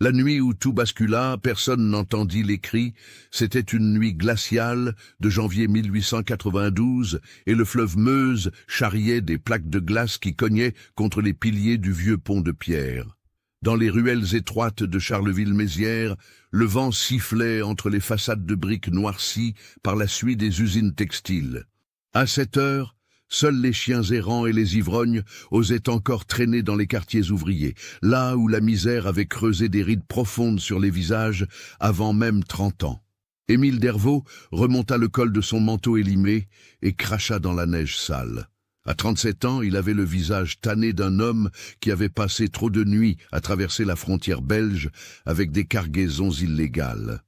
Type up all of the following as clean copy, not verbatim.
La nuit où tout bascula, personne n'entendit les cris. C'était une nuit glaciale de janvier 1892 et le fleuve Meuse charriait des plaques de glace qui cognaient contre les piliers du vieux pont de pierre. Dans les ruelles étroites de Charleville-Mézières, le vent sifflait entre les façades de briques noircies par la suie des usines textiles. À cette heure, seuls les chiens errants et les ivrognes osaient encore traîner dans les quartiers ouvriers, là où la misère avait creusé des rides profondes sur les visages avant même 30 ans. Émile Dervaux remonta le col de son manteau élimé et cracha dans la neige sale. À 37 ans, il avait le visage tanné d'un homme qui avait passé trop de nuits à traverser la frontière belge avec des cargaisons illégales.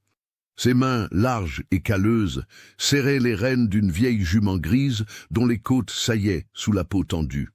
Ses mains, larges et calleuses, serraient les rênes d'une vieille jument grise dont les côtes saillaient sous la peau tendue.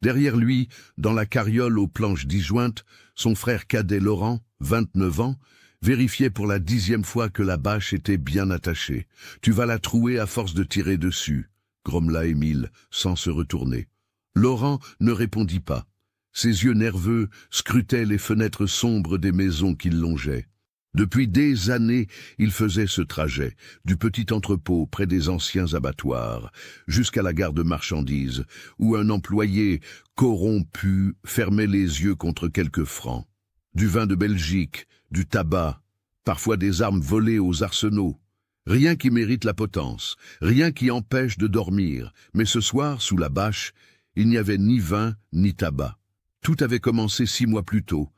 Derrière lui, dans la carriole aux planches disjointes, son frère cadet Laurent, 29 ans, vérifiait pour la 10e fois que la bâche était bien attachée. « Tu vas la trouer à force de tirer dessus », grommela Émile, sans se retourner. Laurent ne répondit pas. Ses yeux nerveux scrutaient les fenêtres sombres des maisons qu'il longeait. Depuis des années, il faisait ce trajet, du petit entrepôt près des anciens abattoirs, jusqu'à la gare de marchandises, où un employé corrompu fermait les yeux contre quelques francs. Du vin de Belgique, du tabac, parfois des armes volées aux arsenaux. Rien qui mérite la potence, rien qui empêche de dormir, mais ce soir, sous la bâche, il n'y avait ni vin ni tabac. Tout avait commencé 6 mois plus tôt,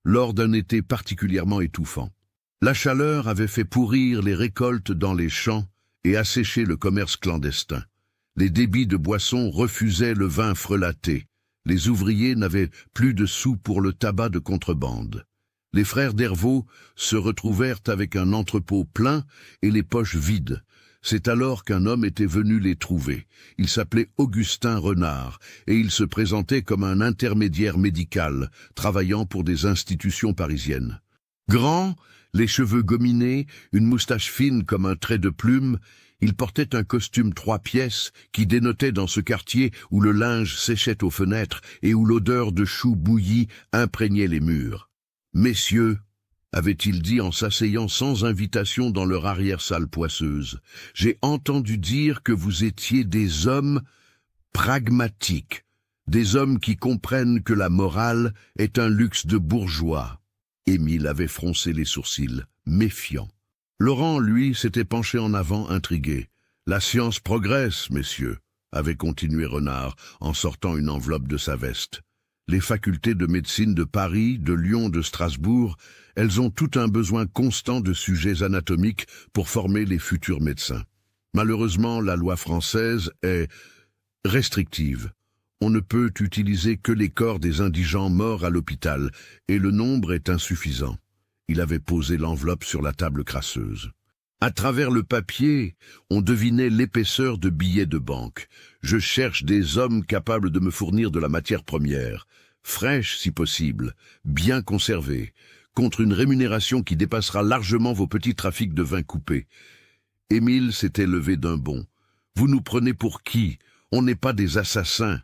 lors d'un été particulièrement étouffant. La chaleur avait fait pourrir les récoltes dans les champs et assécher le commerce clandestin. Les débits de boissons refusaient le vin frelaté. Les ouvriers n'avaient plus de sous pour le tabac de contrebande. Les frères Dervaux se retrouvèrent avec un entrepôt plein et les poches vides. C'est alors qu'un homme était venu les trouver. Il s'appelait Augustin Renard et il se présentait comme un intermédiaire médical, travaillant pour des institutions parisiennes. Grand, les cheveux gominés, une moustache fine comme un trait de plume, il portait un costume 3 pièces qui dénotait dans ce quartier où le linge séchait aux fenêtres et où l'odeur de choux bouillis imprégnait les murs. « Messieurs, avait-il dit en s'asseyant sans invitation dans leur arrière-salle poisseuse, j'ai entendu dire que vous étiez des hommes pragmatiques, des hommes qui comprennent que la morale est un luxe de bourgeois. » Émile avait froncé les sourcils, méfiant. Laurent, lui, s'était penché en avant, intrigué. « La science progresse, messieurs », avait continué Renard, en sortant une enveloppe de sa veste. Les facultés de médecine de Paris, de Lyon, de Strasbourg, elles ont tout un besoin constant de sujets anatomiques pour former les futurs médecins. Malheureusement, la loi française est restrictive. On ne peut utiliser que les corps des indigents morts à l'hôpital, et le nombre est insuffisant. Il avait posé l'enveloppe sur la table crasseuse. À travers le papier, on devinait l'épaisseur de billets de banque. Je cherche des hommes capables de me fournir de la matière première, fraîche si possible, bien conservée, contre une rémunération qui dépassera largement vos petits trafics de vin coupé. Émile s'était levé d'un bond. « Vous nous prenez pour qui? On n'est pas des assassins. »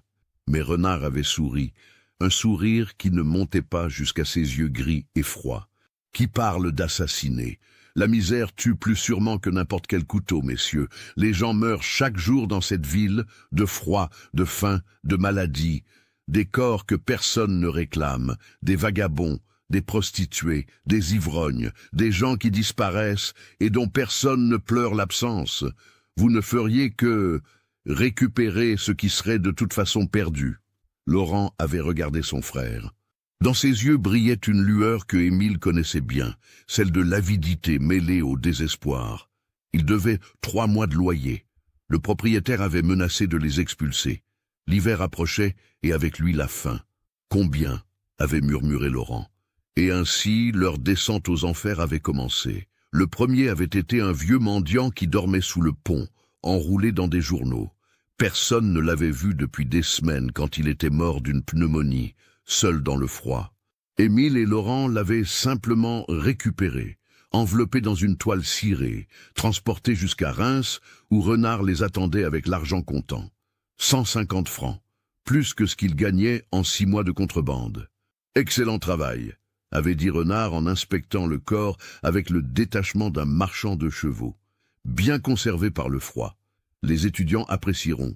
Mais Renard avait souri, un sourire qui ne montait pas jusqu'à ses yeux gris et froids. « Qui parle d'assassiner? La misère tue plus sûrement que n'importe quel couteau, messieurs. Les gens meurent chaque jour dans cette ville, de froid, de faim, de maladie. Des corps que personne ne réclame, des vagabonds, des prostituées, des ivrognes, des gens qui disparaissent et dont personne ne pleure l'absence. Vous ne feriez que récupérer ce qui serait de toute façon perdu. » Laurent avait regardé son frère. Dans ses yeux brillait une lueur que Émile connaissait bien, celle de l'avidité mêlée au désespoir. Il devait 3 mois de loyer. Le propriétaire avait menacé de les expulser. L'hiver approchait et avec lui la faim. « Combien ?» avait murmuré Laurent. Et ainsi leur descente aux enfers avait commencé. Le premier avait été un vieux mendiant qui dormait sous le pont, enroulé dans des journaux. Personne ne l'avait vu depuis des semaines quand il était mort d'une pneumonie, seul dans le froid. Émile et Laurent l'avaient simplement récupéré, enveloppé dans une toile cirée, transporté jusqu'à Reims, où Renard les attendait avec l'argent comptant. 150 francs, plus que ce qu'il gagnait en 6 mois de contrebande. « Excellent travail », avait dit Renard en inspectant le corps avec le détachement d'un marchand de chevaux. Bien conservé par le froid. Les étudiants apprécieront.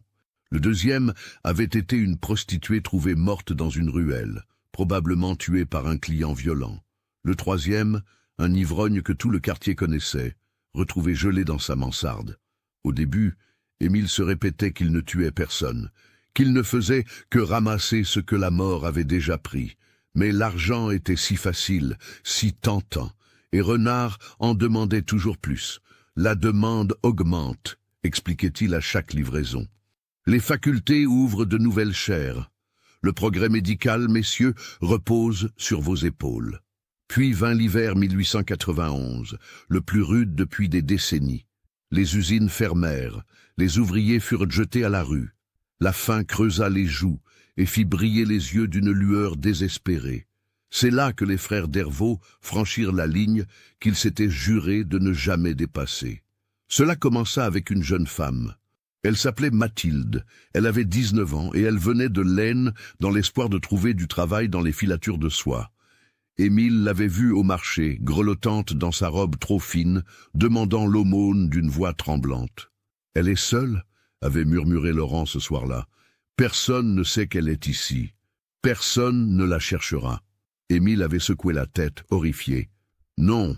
Le deuxième avait été une prostituée trouvée morte dans une ruelle, probablement tuée par un client violent. Le troisième, un ivrogne que tout le quartier connaissait, retrouvé gelé dans sa mansarde. Au début, Émile se répétait qu'il ne tuait personne, qu'il ne faisait que ramasser ce que la mort avait déjà pris. Mais l'argent était si facile, si tentant, et Renard en demandait toujours plus. La demande augmente, expliquait-il à chaque livraison. Les facultés ouvrent de nouvelles chaires. Le progrès médical, messieurs, repose sur vos épaules. Puis vint l'hiver 1891, le plus rude depuis des décennies. Les usines fermèrent, les ouvriers furent jetés à la rue. La faim creusa les joues et fit briller les yeux d'une lueur désespérée. C'est là que les frères Dervaux franchirent la ligne qu'ils s'étaient jurés de ne jamais dépasser. Cela commença avec une jeune femme. Elle s'appelait Mathilde, elle avait 19 ans et elle venait de l'Aisne dans l'espoir de trouver du travail dans les filatures de soie. Émile l'avait vue au marché, grelottante dans sa robe trop fine, demandant l'aumône d'une voix tremblante. « Elle est seule ?» avait murmuré Laurent ce soir-là. « Personne ne sait qu'elle est ici. Personne ne la cherchera. » Émile avait secoué la tête, horrifié. « Non,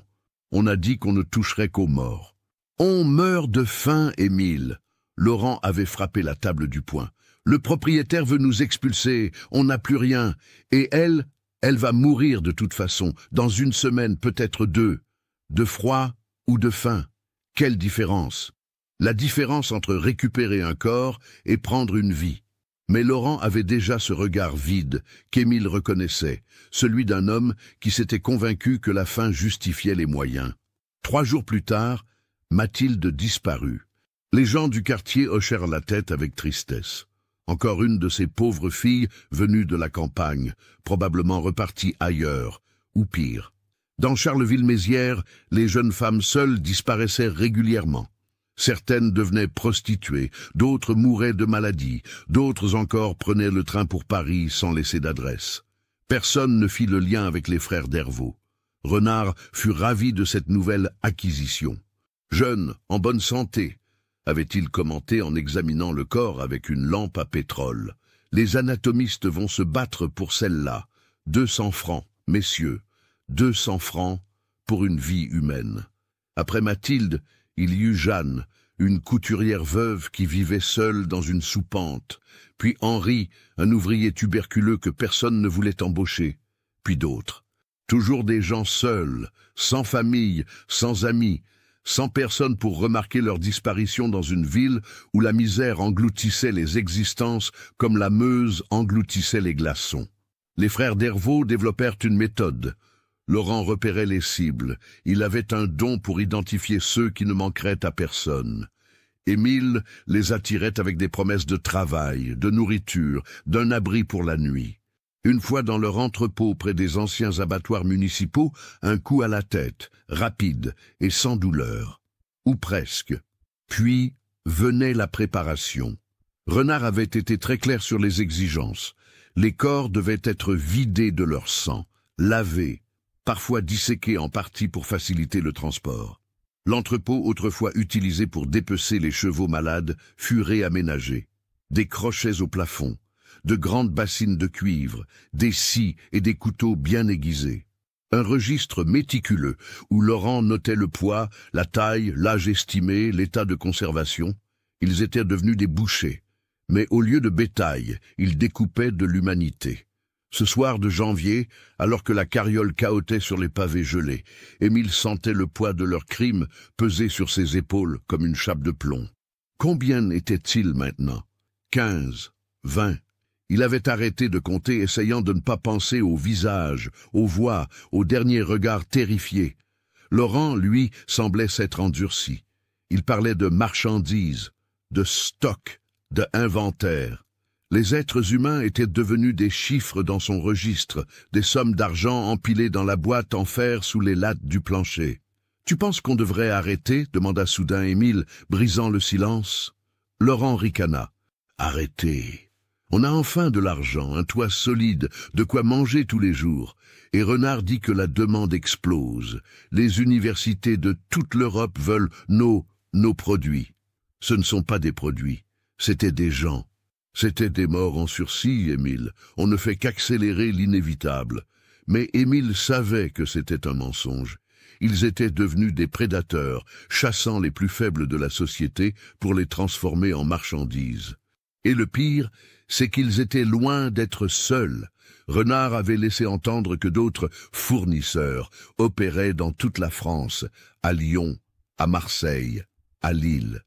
on a dit qu'on ne toucherait qu'aux morts. »« On meurt de faim, Émile !» Laurent avait frappé la table du poing. « Le propriétaire veut nous expulser, on n'a plus rien. Et elle va mourir de toute façon, dans une semaine, peut-être 2. De froid ou de faim. Quelle différence? La différence entre récupérer un corps et prendre une vie. » Mais Laurent avait déjà ce regard vide qu'Émile reconnaissait, celui d'un homme qui s'était convaincu que la fin justifiait les moyens. 3 jours plus tard, Mathilde disparut. Les gens du quartier hochèrent la tête avec tristesse. Encore une de ces pauvres filles venues de la campagne, probablement reparties ailleurs, ou pire. Dans Charleville-Mézières, les jeunes femmes seules disparaissaient régulièrement. Certaines devenaient prostituées, d'autres mouraient de maladie, d'autres encore prenaient le train pour Paris sans laisser d'adresse. Personne ne fit le lien avec les frères Dervaux. Renard fut ravi de cette nouvelle acquisition. « Jeune, en bonne santé », avait-il commenté en examinant le corps avec une lampe à pétrole. « Les anatomistes vont se battre pour celle-là. 200 francs, messieurs, 200 francs pour une vie humaine. » Après Mathilde, il y eut Jeanne, une couturière veuve qui vivait seule dans une soupente, puis Henri, un ouvrier tuberculeux que personne ne voulait embaucher, puis d'autres. Toujours des gens seuls, sans famille, sans amis, sans personne pour remarquer leur disparition dans une ville où la misère engloutissait les existences comme la Meuse engloutissait les glaçons. Les frères Dervaux développèrent une méthode. Laurent repérait les cibles. Il avait un don pour identifier ceux qui ne manqueraient à personne. Émile les attirait avec des promesses de travail, de nourriture, d'un abri pour la nuit. Une fois dans leur entrepôt près des anciens abattoirs municipaux, un coup à la tête, rapide et sans douleur. Ou presque. Puis venait la préparation. Renard avait été très clair sur les exigences. Les corps devaient être vidés de leur sang, lavés, parfois disséqués en partie pour faciliter le transport. L'entrepôt, autrefois utilisé pour dépecer les chevaux malades, fut réaménagé. Des crochets au plafond, de grandes bassines de cuivre, des scies et des couteaux bien aiguisés. Un registre méticuleux où Laurent notait le poids, la taille, l'âge estimé, l'état de conservation. Ils étaient devenus des bouchers. Mais au lieu de bétail, ils découpaient de l'humanité. Ce soir de janvier, alors que la carriole cahotait sur les pavés gelés, Émile sentait le poids de leurs crimes peser sur ses épaules comme une chape de plomb. Combien étaient-ils maintenant? 15, 20. Il avait arrêté de compter, essayant de ne pas penser aux visages, aux voix, aux derniers regards terrifiés. Laurent, lui, semblait s'être endurci. Il parlait de marchandises, de stock, de inventaire. Les êtres humains étaient devenus des chiffres dans son registre, des sommes d'argent empilées dans la boîte en fer sous les lattes du plancher. « Tu penses qu'on devrait arrêter ?» demanda soudain Émile, brisant le silence. Laurent ricana. « Arrêter. On a enfin de l'argent, un toit solide, de quoi manger tous les jours. Et Renard dit que la demande explose. Les universités de toute l'Europe veulent nos produits. Ce ne sont pas des produits, c'étaient des gens. C'étaient des morts en sursis, Émile. On ne fait qu'accélérer l'inévitable. Mais Émile savait que c'était un mensonge. Ils étaient devenus des prédateurs, chassant les plus faibles de la société pour les transformer en marchandises. Et le pire, c'est qu'ils étaient loin d'être seuls. Renard avait laissé entendre que d'autres fournisseurs opéraient dans toute la France, à Lyon, à Marseille, à Lille.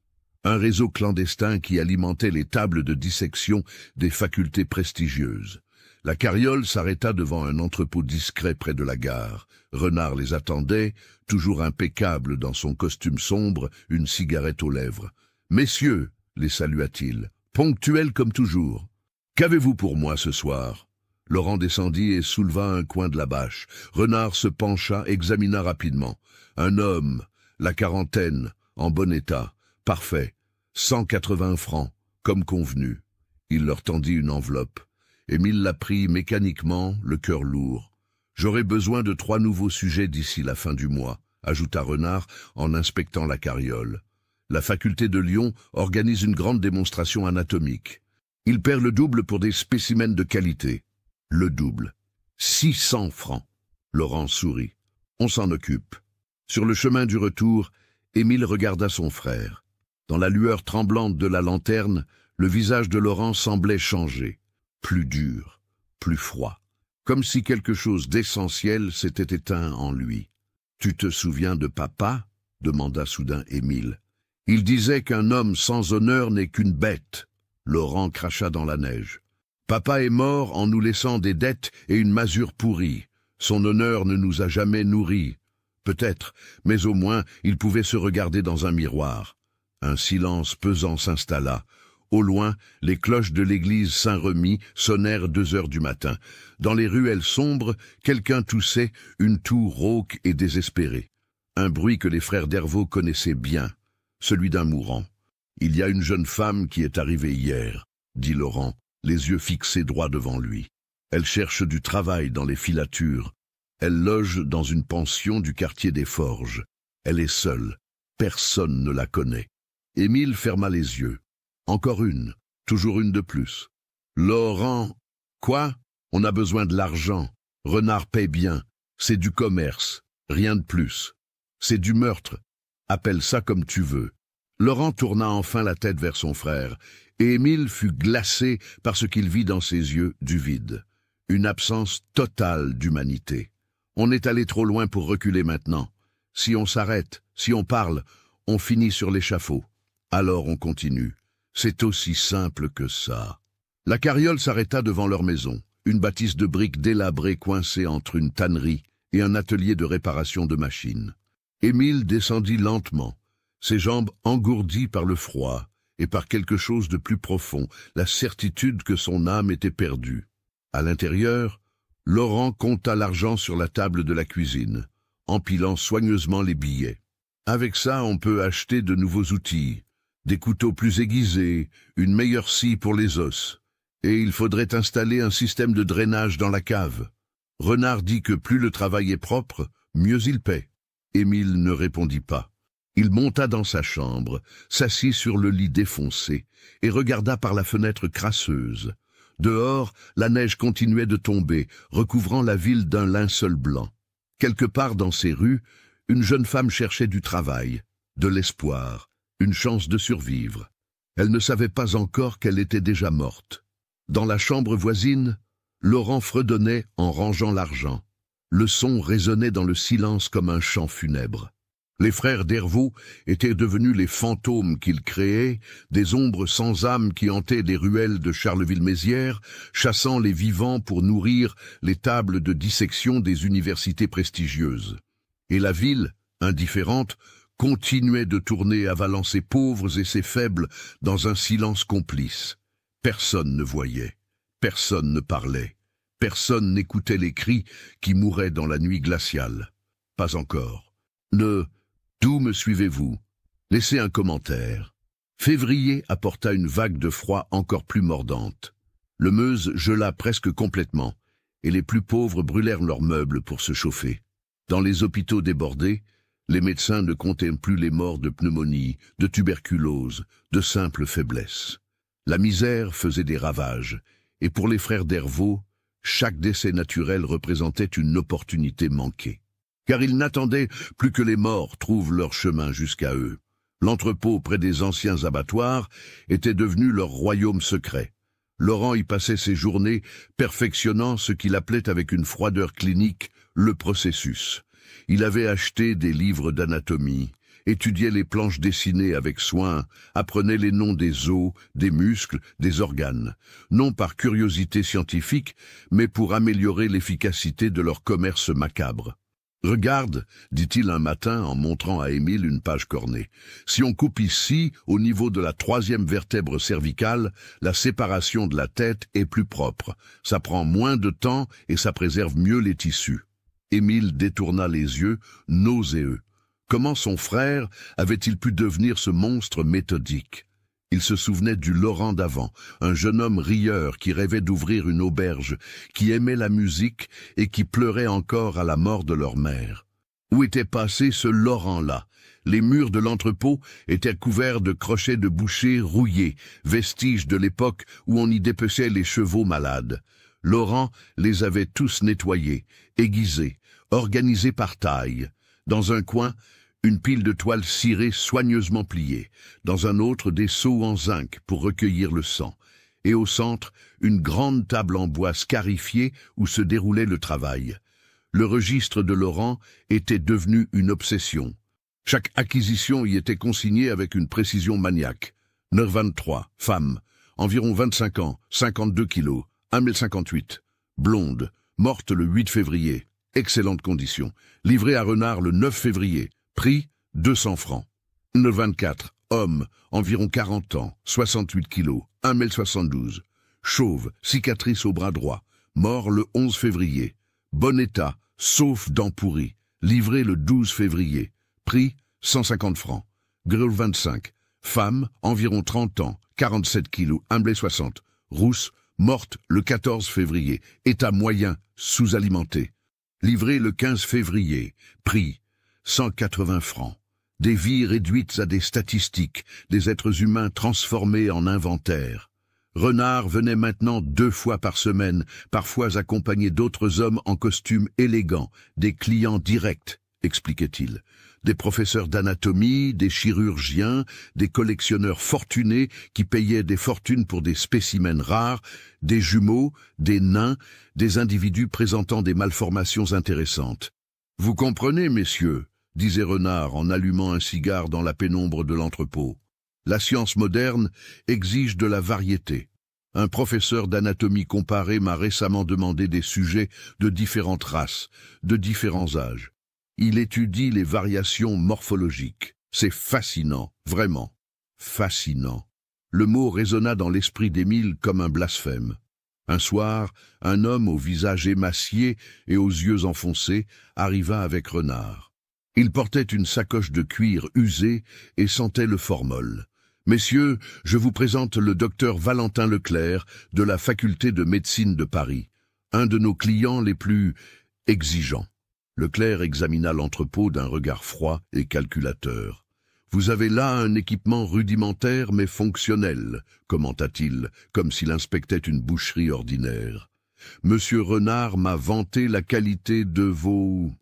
Un réseau clandestin qui alimentait les tables de dissection des facultés prestigieuses. La carriole s'arrêta devant un entrepôt discret près de la gare. Renard les attendait, toujours impeccable dans son costume sombre, une cigarette aux lèvres. « Messieurs » les salua-t-il, ponctuel comme toujours. « Qu'avez-vous pour moi ce soir ?» Laurent descendit et souleva un coin de la bâche. Renard se pencha, examina rapidement. Un homme, la quarantaine, en bon état, parfait, 180 francs, comme convenu. Il leur tendit une enveloppe. Émile la prit mécaniquement, le cœur lourd. « J'aurai besoin de 3 nouveaux sujets d'ici la fin du mois », ajouta Renard en inspectant la carriole. La faculté de Lyon organise une grande démonstration anatomique. Il perd le double pour des spécimens de qualité. Le double. 600 francs. Laurent sourit. On s'en occupe. Sur le chemin du retour, Émile regarda son frère. Dans la lueur tremblante de la lanterne, le visage de Laurent semblait changer. Plus dur, plus froid. Comme si quelque chose d'essentiel s'était éteint en lui. « Tu te souviens de papa ?» demanda soudain Émile. « Il disait qu'un homme sans honneur n'est qu'une bête. » Laurent cracha dans la neige. « Papa est mort en nous laissant des dettes et une masure pourrie. Son honneur ne nous a jamais nourris. Peut-être, mais au moins il pouvait se regarder dans un miroir. » Un silence pesant s'installa. Au loin, les cloches de l'église Saint-Remy sonnèrent 2 heures du matin. Dans les ruelles sombres, quelqu'un toussait, une toux rauque et désespérée. Un bruit que les frères Dervaux connaissaient bien, celui d'un mourant. « Il y a une jeune femme qui est arrivée hier, » dit Laurent, les yeux fixés droit devant lui. « Elle cherche du travail dans les filatures. Elle loge dans une pension du quartier des Forges. Elle est seule. Personne ne la connaît. » Émile ferma les yeux. Encore une, toujours une de plus. Laurent, quoi? On a besoin de l'argent. Renard paie bien. C'est du commerce, rien de plus. C'est du meurtre. Appelle ça comme tu veux. Laurent tourna enfin la tête vers son frère, et Émile fut glacé par ce qu'il vit dans ses yeux du vide. Une absence totale d'humanité. On est allé trop loin pour reculer maintenant. Si on s'arrête, si on parle, on finit sur l'échafaud. Alors on continue. C'est aussi simple que ça. La carriole s'arrêta devant leur maison, une bâtisse de briques délabrée coincée entre une tannerie et un atelier de réparation de machines. Émile descendit lentement, ses jambes engourdies par le froid et par quelque chose de plus profond, la certitude que son âme était perdue. À l'intérieur, Laurent compta l'argent sur la table de la cuisine, empilant soigneusement les billets. Avec ça, on peut acheter de nouveaux outils, des couteaux plus aiguisés, une meilleure scie pour les os. Et il faudrait installer un système de drainage dans la cave. Renard dit que plus le travail est propre, mieux il paie. Émile ne répondit pas. Il monta dans sa chambre, s'assit sur le lit défoncé et regarda par la fenêtre crasseuse. Dehors, la neige continuait de tomber, recouvrant la ville d'un linceul blanc. Quelque part dans ces rues, une jeune femme cherchait du travail, de l'espoir, une chance de survivre. Elle ne savait pas encore qu'elle était déjà morte. Dans la chambre voisine, Laurent fredonnait en rangeant l'argent. Le son résonnait dans le silence comme un chant funèbre. Les frères Dervaux étaient devenus les fantômes qu'ils créaient, des ombres sans âme qui hantaient les ruelles de Charleville-Mézières, chassant les vivants pour nourrir les tables de dissection des universités prestigieuses. Et la ville, indifférente, continuait de tourner avalant ses pauvres et ses faibles dans un silence complice. Personne ne voyait, personne ne parlait, personne n'écoutait les cris qui mouraient dans la nuit glaciale. Pas encore. D'où me suivez-vous? Laissez un commentaire. Février apporta une vague de froid encore plus mordante. Le Meuse gela presque complètement, et les plus pauvres brûlèrent leurs meubles pour se chauffer. Dans les hôpitaux débordés, les médecins ne comptaient plus les morts de pneumonie, de tuberculose, de simple faiblesse. La misère faisait des ravages, et pour les frères Dervaux, chaque décès naturel représentait une opportunité manquée. Car ils n'attendaient plus que les morts trouvent leur chemin jusqu'à eux. L'entrepôt près des anciens abattoirs était devenu leur royaume secret. Laurent y passait ses journées perfectionnant ce qu'il appelait avec une froideur clinique le processus. Il avait acheté des livres d'anatomie, étudiait les planches dessinées avec soin, apprenait les noms des os, des muscles, des organes, non par curiosité scientifique, mais pour améliorer l'efficacité de leur commerce macabre. « Regarde, dit-il un matin en montrant à Émile une page cornée. Si on coupe ici, au niveau de la 3e vertèbre cervicale, la séparation de la tête est plus propre. Ça prend moins de temps et ça préserve mieux les tissus. » Émile détourna les yeux, nauséeux. Comment son frère avait-il pu devenir ce monstre méthodique? Il se souvenait du Laurent d'avant, un jeune homme rieur qui rêvait d'ouvrir une auberge, qui aimait la musique et qui pleurait encore à la mort de leur mère. Où était passé ce Laurent-là? Les murs de l'entrepôt étaient couverts de crochets de boucher rouillés, vestiges de l'époque où on y dépeçait les chevaux malades. Laurent les avait tous nettoyés, aiguisés, organisés par taille. Dans un coin, une pile de toile cirée soigneusement pliée, dans un autre des seaux en zinc pour recueillir le sang, et au centre, une grande table en bois scarifiée où se déroulait le travail. Le registre de Laurent était devenu une obsession. Chaque acquisition y était consignée avec une précision maniaque. 9,23, femme, environ 25 ans, 52 kilos, 1,58 m, blonde, morte le 8 février, excellente condition, livrée à Renard le 9 février, prix 200 francs. 9,24, homme, environ 40 ans, 68 kilos, 1,72 m, chauve, cicatrice au bras droit, mort le 11 février, bon état, sauf dents pourries, livré le 12 février, prix 150 francs. Grille 25, femme, environ 30 ans, 47 kilos, 1,60 m, rousse, morte le 14 février, état moyen, sous-alimenté. Livré le 15 février, prix 180 francs. Des vies réduites à des statistiques, des êtres humains transformés en inventaire. Renard venait maintenant 2 fois par semaine, parfois accompagné d'autres hommes en costume élégant, des clients directs, expliquait-il. Des professeurs d'anatomie, des chirurgiens, des collectionneurs fortunés qui payaient des fortunes pour des spécimens rares, des jumeaux, des nains, des individus présentant des malformations intéressantes. « Vous comprenez, messieurs » disait Renard en allumant un cigare dans la pénombre de l'entrepôt. « La science moderne exige de la variété. Un professeur d'anatomie comparée m'a récemment demandé des sujets de différentes races, de différents âges. Il étudie les variations morphologiques. C'est fascinant, vraiment. Fascinant. » Le mot résonna dans l'esprit d'Émile comme un blasphème. Un soir, un homme au visage émacié et aux yeux enfoncés arriva avec Renard. Il portait une sacoche de cuir usée et sentait le formol. « Messieurs, je vous présente le docteur Valentin Leclerc de la faculté de médecine de Paris, un de nos clients les plus exigeants. » Leclerc examina l'entrepôt d'un regard froid et calculateur. « Vous avez là un équipement rudimentaire mais fonctionnel, commenta-t-il, comme s'il inspectait une boucherie ordinaire. Monsieur Renard m'a vanté la qualité de vos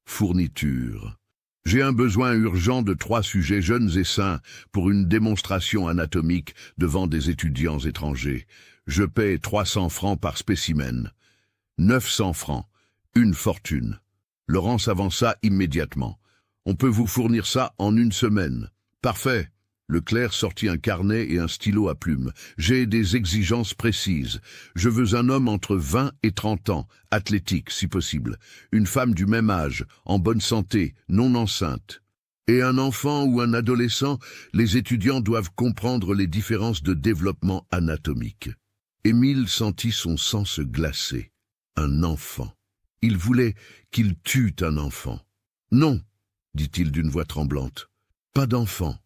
fournitures. J'ai un besoin urgent de 3 sujets jeunes et sains pour une démonstration anatomique devant des étudiants étrangers. Je paie 300 francs par spécimen. 900 francs, une fortune. » Laurent s'avança immédiatement. « On peut vous fournir ça en 1 semaine. »« Parfait. » Leclerc sortit un carnet et un stylo à plumes. « J'ai des exigences précises. Je veux un homme entre 20 et 30 ans, athlétique si possible. Une femme du même âge, en bonne santé, non enceinte. Et un enfant ou un adolescent, les étudiants doivent comprendre les différences de développement anatomique. » Émile sentit son sang se glacer. Un enfant. Il voulait qu'il tue un enfant. « Non, » dit-il d'une voix tremblante. « Pas d'enfant.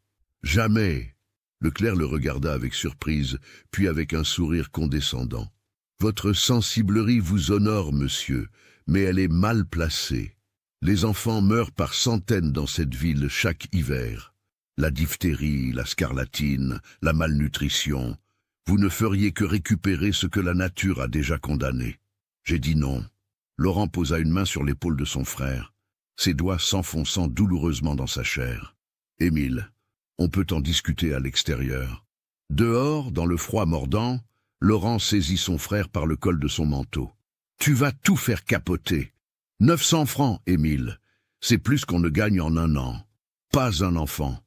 Jamais. » Leclerc le regarda avec surprise, puis avec un sourire condescendant. Votre sensiblerie vous honore, monsieur, mais elle est mal placée. Les enfants meurent par centaines dans cette ville chaque hiver. La diphtérie, la scarlatine, la malnutrition. Vous ne feriez que récupérer ce que la nature a déjà condamné. J'ai dit non. Laurent posa une main sur l'épaule de son frère, ses doigts s'enfonçant douloureusement dans sa chair. Émile, on peut en discuter à l'extérieur. Dehors, dans le froid mordant, Laurent saisit son frère par le col de son manteau. Tu vas tout faire capoter. 900 francs, Émile. C'est plus qu'on ne gagne en un an. Pas un enfant.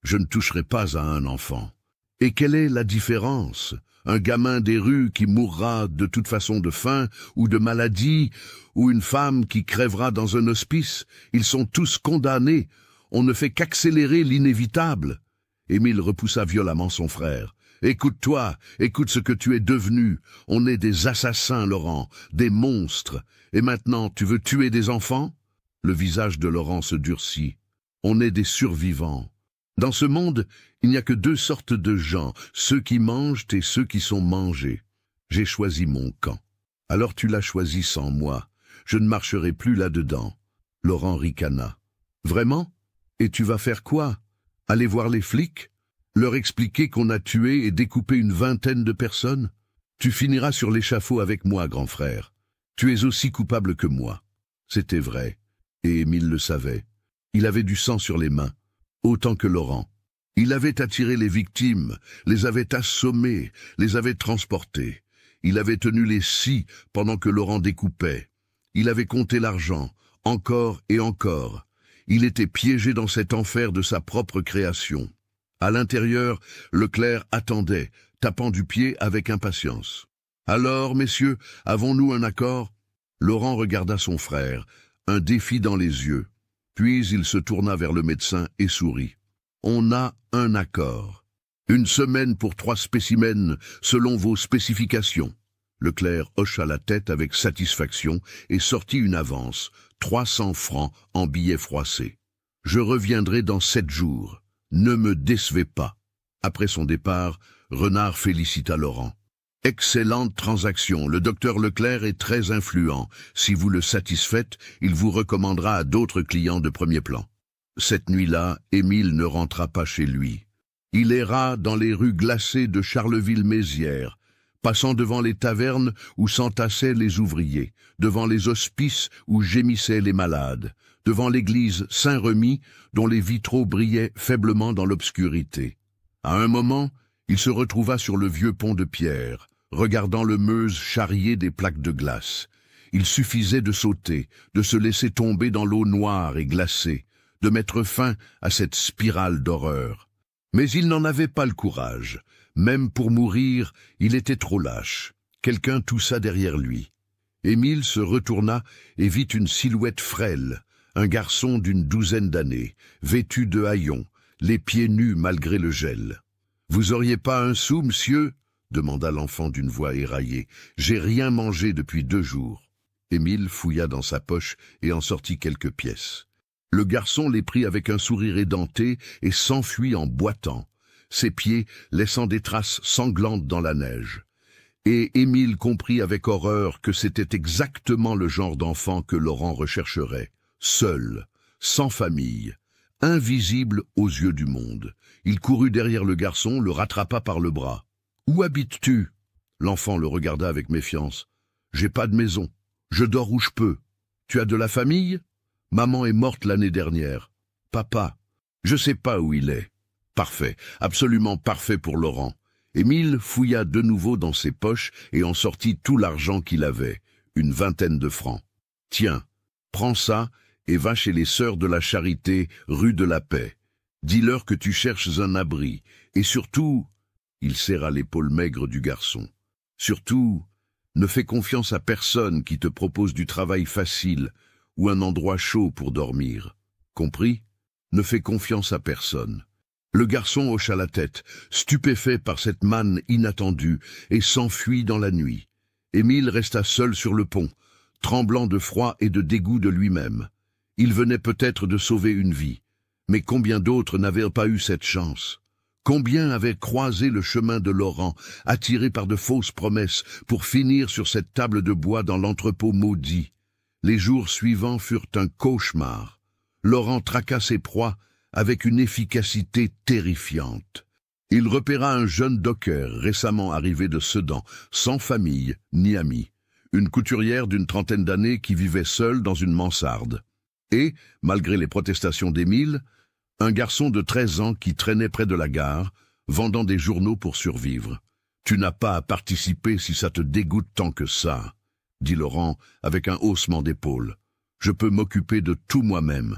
Je ne toucherai pas à un enfant. Et quelle est la différence? Un gamin des rues qui mourra de toute façon de faim ou de maladie, ou une femme qui crèvera dans un hospice, ils sont tous condamnés. On ne fait qu'accélérer l'inévitable. Émile repoussa violemment son frère. Écoute-toi, écoute ce que tu es devenu. On est des assassins, Laurent, des monstres. Et maintenant, tu veux tuer des enfants? Le visage de Laurent se durcit. On est des survivants. Dans ce monde, il n'y a que deux sortes de gens, ceux qui mangent et ceux qui sont mangés. J'ai choisi mon camp. Alors tu l'as choisi sans moi. Je ne marcherai plus là-dedans. Laurent ricana. Vraiment? Et tu vas faire quoi? Aller voir les flics? Leur expliquer qu'on a tué et découpé une vingtaine de personnes? Tu finiras sur l'échafaud avec moi, grand frère. Tu es aussi coupable que moi. C'était vrai, et Émile le savait. Il avait du sang sur les mains, autant que Laurent. Il avait attiré les victimes, les avait assommées, les avait transportées. Il avait tenu les scies pendant que Laurent découpait. Il avait compté l'argent, encore et encore. Il était piégé dans cet enfer de sa propre création. À l'intérieur, Leclerc attendait, tapant du pied avec impatience. « Alors, messieurs, avons-nous un accord ?» Laurent regarda son frère, un défi dans les yeux. Puis il se tourna vers le médecin et sourit. « On a un accord. Une semaine pour 3 spécimens selon vos spécifications. » Leclerc hocha la tête avec satisfaction et sortit une avance, 300 francs en billets froissés. « Je reviendrai dans 7 jours. Ne me décevez pas. » Après son départ, Renard félicita Laurent. « Excellente transaction, le docteur Leclerc est très influent. Si vous le satisfaites, il vous recommandera à d'autres clients de premier plan. » Cette nuit-là, Émile ne rentra pas chez lui. Il erra dans les rues glacées de Charleville-Mézières, passant devant les tavernes où s'entassaient les ouvriers, devant les hospices où gémissaient les malades, devant l'église Saint-Remy dont les vitraux brillaient faiblement dans l'obscurité. À un moment, il se retrouva sur le vieux pont de pierre, regardant le Meuse charrier des plaques de glace. Il suffisait de sauter, de se laisser tomber dans l'eau noire et glacée, de mettre fin à cette spirale d'horreur. Mais il n'en avait pas le courage. Même pour mourir, il était trop lâche. Quelqu'un toussa derrière lui. Émile se retourna et vit une silhouette frêle, un garçon d'une 12aine d'années, vêtu de haillons, les pieds nus malgré le gel. « Vous auriez pas un sou, monsieur ?» demanda l'enfant d'une voix éraillée. « J'ai rien mangé depuis 2 jours. » Émile fouilla dans sa poche et en sortit quelques pièces. Le garçon les prit avec un sourire édenté et s'enfuit en boitant, ses pieds laissant des traces sanglantes dans la neige. Et Émile comprit avec horreur que c'était exactement le genre d'enfant que Laurent rechercherait, seul, sans famille, invisible aux yeux du monde. Il courut derrière le garçon, le rattrapa par le bras. « Où habites-tu » L'enfant le regarda avec méfiance. « J'ai pas de maison. Je dors où je peux. Tu as de la famille ? Maman est morte l'année dernière. Papa, je sais pas où il est. » Parfait, absolument parfait pour Laurent. Émile fouilla de nouveau dans ses poches et en sortit tout l'argent qu'il avait, une 20aine de francs. « Tiens, prends ça et va chez les Sœurs de la Charité, rue de la Paix. Dis-leur que tu cherches un abri, et surtout... » Il serra l'épaule maigre du garçon. « Surtout, ne fais confiance à personne qui te propose du travail facile ou un endroit chaud pour dormir. Compris? Ne fais confiance à personne. » Le garçon hocha la tête, stupéfait par cette manne inattendue, et s'enfuit dans la nuit. Émile resta seul sur le pont, tremblant de froid et de dégoût de lui-même. Il venait peut-être de sauver une vie, mais combien d'autres n'avaient pas eu cette chance? Combien avaient croisé le chemin de Laurent, attirés par de fausses promesses, pour finir sur cette table de bois dans l'entrepôt maudit. Les jours suivants furent un cauchemar. Laurent traqua ses proies avec une efficacité terrifiante. Il repéra un jeune docker récemment arrivé de Sedan, sans famille ni amis. Une couturière d'une trentaine d'années qui vivait seule dans une mansarde. Et, malgré les protestations d'Émile, un garçon de 13 ans qui traînait près de la gare, vendant des journaux pour survivre. « Tu n'as pas à participer si ça te dégoûte tant que ça », dit Laurent avec un haussement d'épaule. « Je peux m'occuper de tout moi-même. »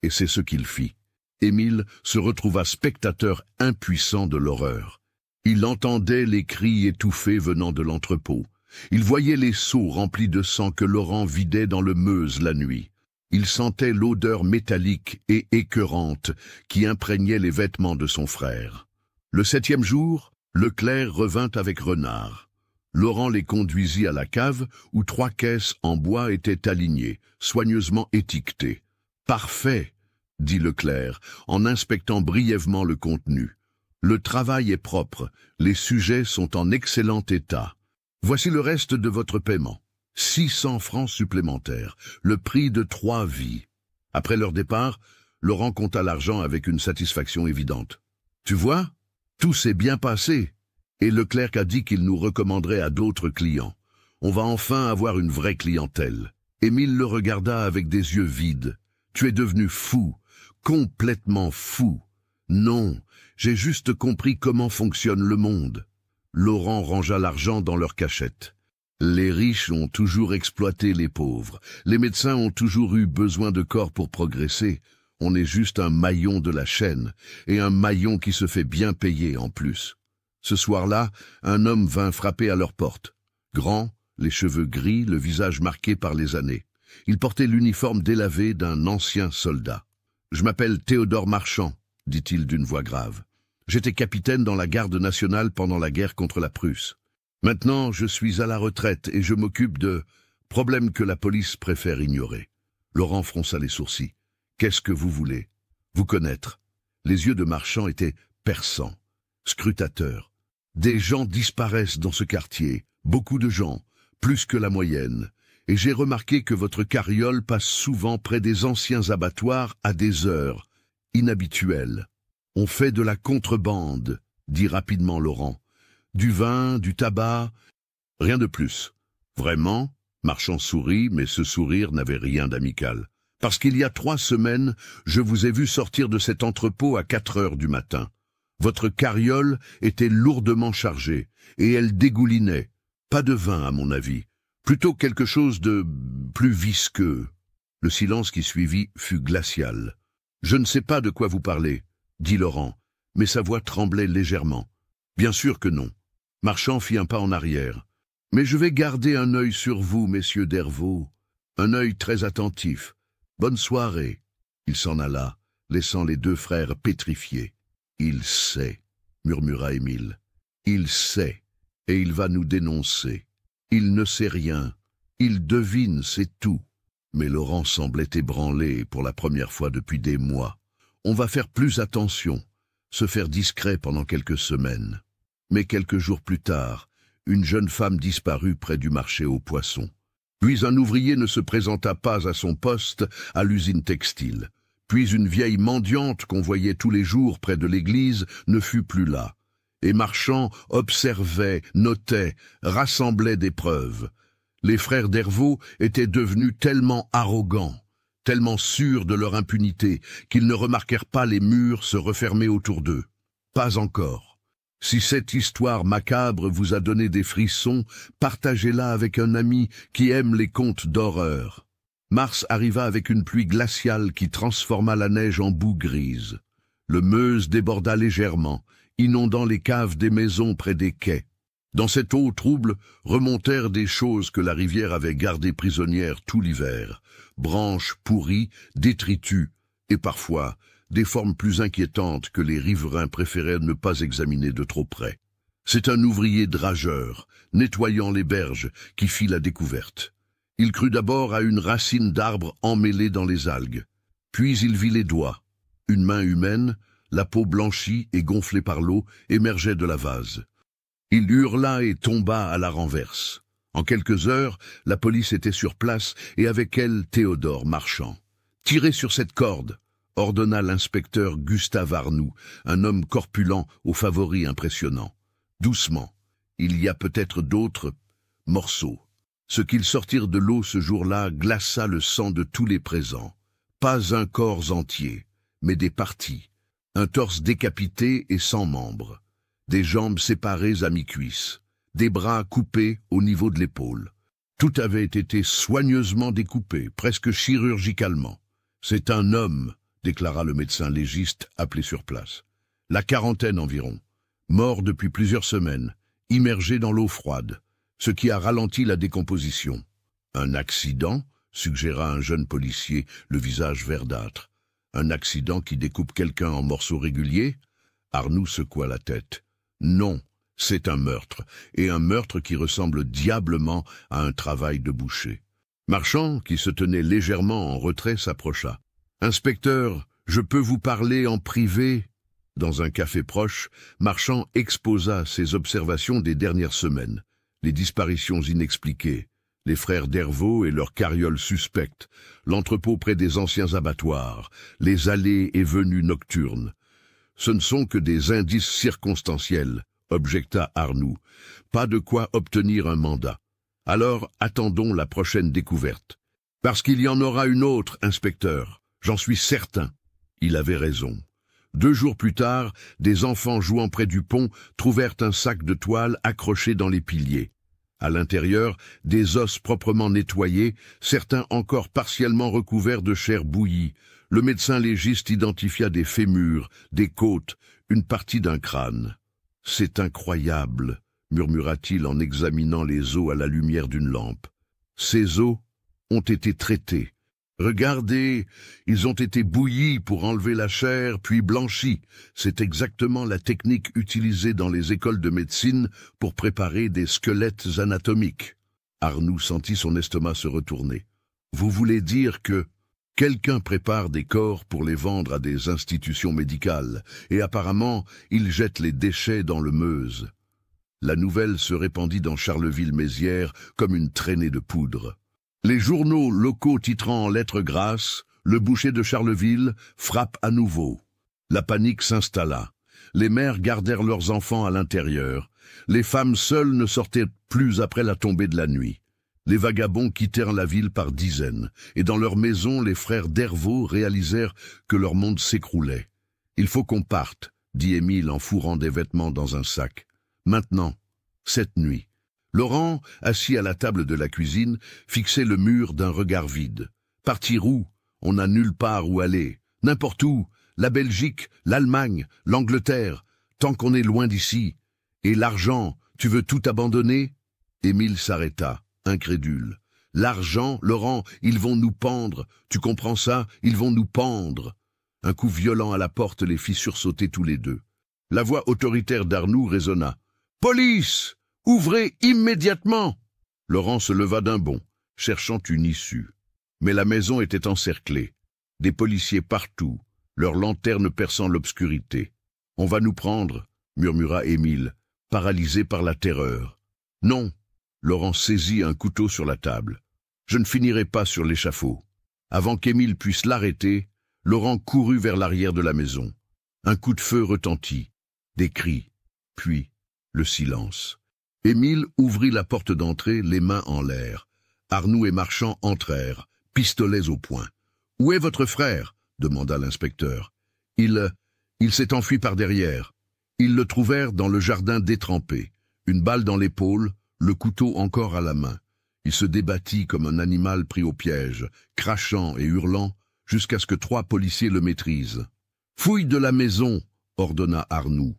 Et c'est ce qu'il fit. Émile se retrouva spectateur impuissant de l'horreur. Il entendait les cris étouffés venant de l'entrepôt. Il voyait les seaux remplis de sang que Laurent vidait dans le Meuse la nuit. Il sentait l'odeur métallique et écœurante qui imprégnait les vêtements de son frère. Le 7e jour, Leclerc revint avec Renard. Laurent les conduisit à la cave où 3 caisses en bois étaient alignées, soigneusement étiquetées. « Parfait !» dit Leclerc, en inspectant brièvement le contenu. « Le travail est propre, les sujets sont en excellent état. Voici le reste de votre paiement. 600 francs supplémentaires, le prix de 3 vies. » Après leur départ, Laurent compta l'argent avec une satisfaction évidente. « Tu vois, tout s'est bien passé. Et Leclerc a dit qu'il nous recommanderait à d'autres clients. On va enfin avoir une vraie clientèle. » Émile le regarda avec des yeux vides. « Tu es devenu fou, complètement fou. »« Non, j'ai juste compris comment fonctionne le monde. » Laurent rangea l'argent dans leur cachette. Les riches ont toujours exploité les pauvres. Les médecins ont toujours eu besoin de corps pour progresser. On est juste un maillon de la chaîne, et un maillon qui se fait bien payer en plus. Ce soir-là, un homme vint frapper à leur porte. Grand, les cheveux gris, le visage marqué par les années. Il portait l'uniforme délavé d'un ancien soldat. « Je m'appelle Théodore Marchand », dit-il d'une voix grave. « J'étais capitaine dans la garde nationale pendant la guerre contre la Prusse. Maintenant, je suis à la retraite et je m'occupe de problèmes que la police préfère ignorer. » Laurent fronça les sourcils. « Qu'est-ce que vous voulez ? » Vous connaître. Les yeux de Marchand étaient perçants, scrutateurs. Des gens disparaissent dans ce quartier, beaucoup de gens, plus que la moyenne. Et j'ai remarqué que votre carriole passe souvent près des anciens abattoirs à des heures inhabituelles. On fait de la contrebande, dit rapidement Laurent. Du vin, du tabac, rien de plus. Vraiment ? Marchand sourit, mais ce sourire n'avait rien d'amical. Parce qu'il y a 3 semaines, je vous ai vu sortir de cet entrepôt à 4 heures du matin. Votre carriole était lourdement chargée, et elle dégoulinait. Pas de vin, à mon avis. Plutôt quelque chose de plus visqueux. Le silence qui suivit fut glacial. « Je ne sais pas de quoi vous parlez, » dit Laurent, mais sa voix tremblait légèrement. « Bien sûr que non. » Marchand fit un pas en arrière. « Mais je vais garder un œil sur vous, messieurs Dervaux. Un œil très attentif. Bonne soirée. » Il s'en alla, laissant les 2 frères pétrifiés. « Il sait, » murmura Émile. « Il sait, et il va nous dénoncer. Il ne sait rien. Il devine, c'est tout. » Mais Laurent semblait ébranlé pour la première fois depuis des mois. « On va faire plus attention, se faire discret pendant quelques semaines. » Mais quelques jours plus tard, une jeune femme disparut près du marché aux poissons. Puis un ouvrier ne se présenta pas à son poste à l'usine textile. Puis une vieille mendiante qu'on voyait tous les jours près de l'église ne fut plus là. Et Marchand observait, notait, rassemblait des preuves. Les frères Dervaux étaient devenus tellement arrogants, tellement sûrs de leur impunité, qu'ils ne remarquèrent pas les murs se refermer autour d'eux. Pas encore. Si cette histoire macabre vous a donné des frissons, partagez-la avec un ami qui aime les contes d'horreur. Mars arriva avec une pluie glaciale qui transforma la neige en boue grise. Le Meuse déborda légèrement, inondant les caves des maisons près des quais. Dans cette eau trouble remontèrent des choses que la rivière avait gardées prisonnières tout l'hiver. Branches pourries, détritus, et parfois des formes plus inquiétantes que les riverains préféraient ne pas examiner de trop près. C'est un ouvrier drageur, nettoyant les berges, qui fit la découverte. Il crut d'abord à une racine d'arbre emmêlée dans les algues. Puis il vit les doigts, une main humaine, la peau blanchie et gonflée par l'eau, émergeait de la vase. Il hurla et tomba à la renverse. En quelques heures, la police était sur place et avec elle Théodore Marchand. « Tirez sur cette corde !» ordonna l'inspecteur Gustave Arnoux, un homme corpulent aux favoris impressionnants. « Doucement, il y a peut-être d'autres morceaux. » Ce qu'ils sortirent de l'eau ce jour-là glaça le sang de tous les présents. Pas un corps entier, mais des parties. Un torse décapité et sans membres. Des jambes séparées à mi-cuisse. Des bras coupés au niveau de l'épaule. Tout avait été soigneusement découpé, presque chirurgicalement. « C'est un homme », déclara le médecin légiste appelé sur place. La quarantaine environ. Mort depuis plusieurs semaines, immergé dans l'eau froide, ce qui a ralenti la décomposition. Un accident, suggéra un jeune policier, le visage verdâtre. Un accident qui découpe quelqu'un en morceaux réguliers? Arnoux secoua la tête. Non, c'est un meurtre, et un meurtre qui ressemble diablement à un travail de boucher. Marchand, qui se tenait légèrement en retrait, s'approcha. « Inspecteur, je peux vous parler en privé ?» Dans un café proche, Marchand exposa ses observations des dernières semaines. Les disparitions inexpliquées, les frères Dervaux et leurs carrioles suspectes, l'entrepôt près des anciens abattoirs, les allées et venues nocturnes. Ce ne sont que des indices circonstanciels, objecta Arnoux. Pas de quoi obtenir un mandat. Alors attendons la prochaine découverte. Parce qu'il y en aura une autre, inspecteur, j'en suis certain. Il avait raison. 2 jours plus tard, des enfants jouant près du pont trouvèrent un sac de toile accroché dans les piliers. À l'intérieur, des os proprement nettoyés, certains encore partiellement recouverts de chair bouillie. Le médecin légiste identifia des fémurs, des côtes, une partie d'un crâne. « C'est incroyable », murmura-t-il en examinant les os à la lumière d'une lampe. « Ces os ont été traités. Regardez, ils ont été bouillis pour enlever la chair, puis blanchis. C'est exactement la technique utilisée dans les écoles de médecine pour préparer des squelettes anatomiques. » Arnoux sentit son estomac se retourner. « Vous voulez dire que quelqu'un prépare des corps pour les vendre à des institutions médicales, et apparemment, il jette les déchets dans le Meuse. » La nouvelle se répandit dans Charleville-Mézières comme une traînée de poudre. Les journaux locaux titrant en lettres grasses, le boucher de Charleville frappe à nouveau. La panique s'installa. Les mères gardèrent leurs enfants à l'intérieur. Les femmes seules ne sortaient plus après la tombée de la nuit. Les vagabonds quittèrent la ville par dizaines, et dans leur maison, les frères Dervaux réalisèrent que leur monde s'écroulait. « Il faut qu'on parte », dit Émile en fourrant des vêtements dans un sac. « Maintenant, cette nuit. » Laurent, assis à la table de la cuisine, fixait le mur d'un regard vide. « Partir où? On n'a nulle part où aller. N'importe où. La Belgique, l'Allemagne, l'Angleterre, tant qu'on est loin d'ici. Et l'argent, tu veux tout abandonner ?» Émile s'arrêta, incrédule. « L'argent, Laurent, ils vont nous pendre. Tu comprends ça? Ils vont nous pendre. » Un coup violent à la porte les fit sursauter tous les deux. La voix autoritaire d'Arnoux résonna. « Police! Ouvrez immédiatement !» Laurent se leva d'un bond, cherchant une issue. Mais la maison était encerclée. Des policiers partout, leurs lanternes perçant l'obscurité. « On va nous prendre !» murmura Émile, paralysé par la terreur. « Non !» Laurent saisit un couteau sur la table. « Je ne finirai pas sur l'échafaud. » Avant qu'Émile puisse l'arrêter, Laurent courut vers l'arrière de la maison. Un coup de feu retentit. Des cris, puis le silence. Émile ouvrit la porte d'entrée, les mains en l'air. Arnoux et Marchand entrèrent, pistolets au poing. « Où est votre frère ?» demanda l'inspecteur. « Il s'est enfui par derrière. » Ils le trouvèrent dans le jardin détrempé, une balle dans l'épaule, le couteau encore à la main. Il se débattit comme un animal pris au piège, crachant et hurlant, jusqu'à ce que 3 policiers le maîtrisent. « Fouille de la maison !» ordonna Arnoux.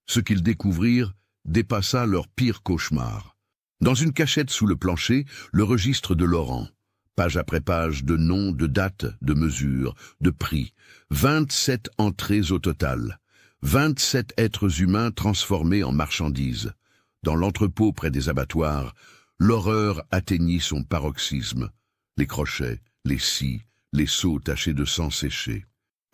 Ce qu'ils découvrirent dépassa leur pire cauchemar. Dans une cachette sous le plancher, le registre de Laurent. Page après page de noms, de dates, de mesures, de prix. 27 entrées au total. 27 êtres humains transformés en marchandises. Dans l'entrepôt près des abattoirs, l'horreur atteignit son paroxysme. Les crochets, les scies, les seaux tachés de sang séché.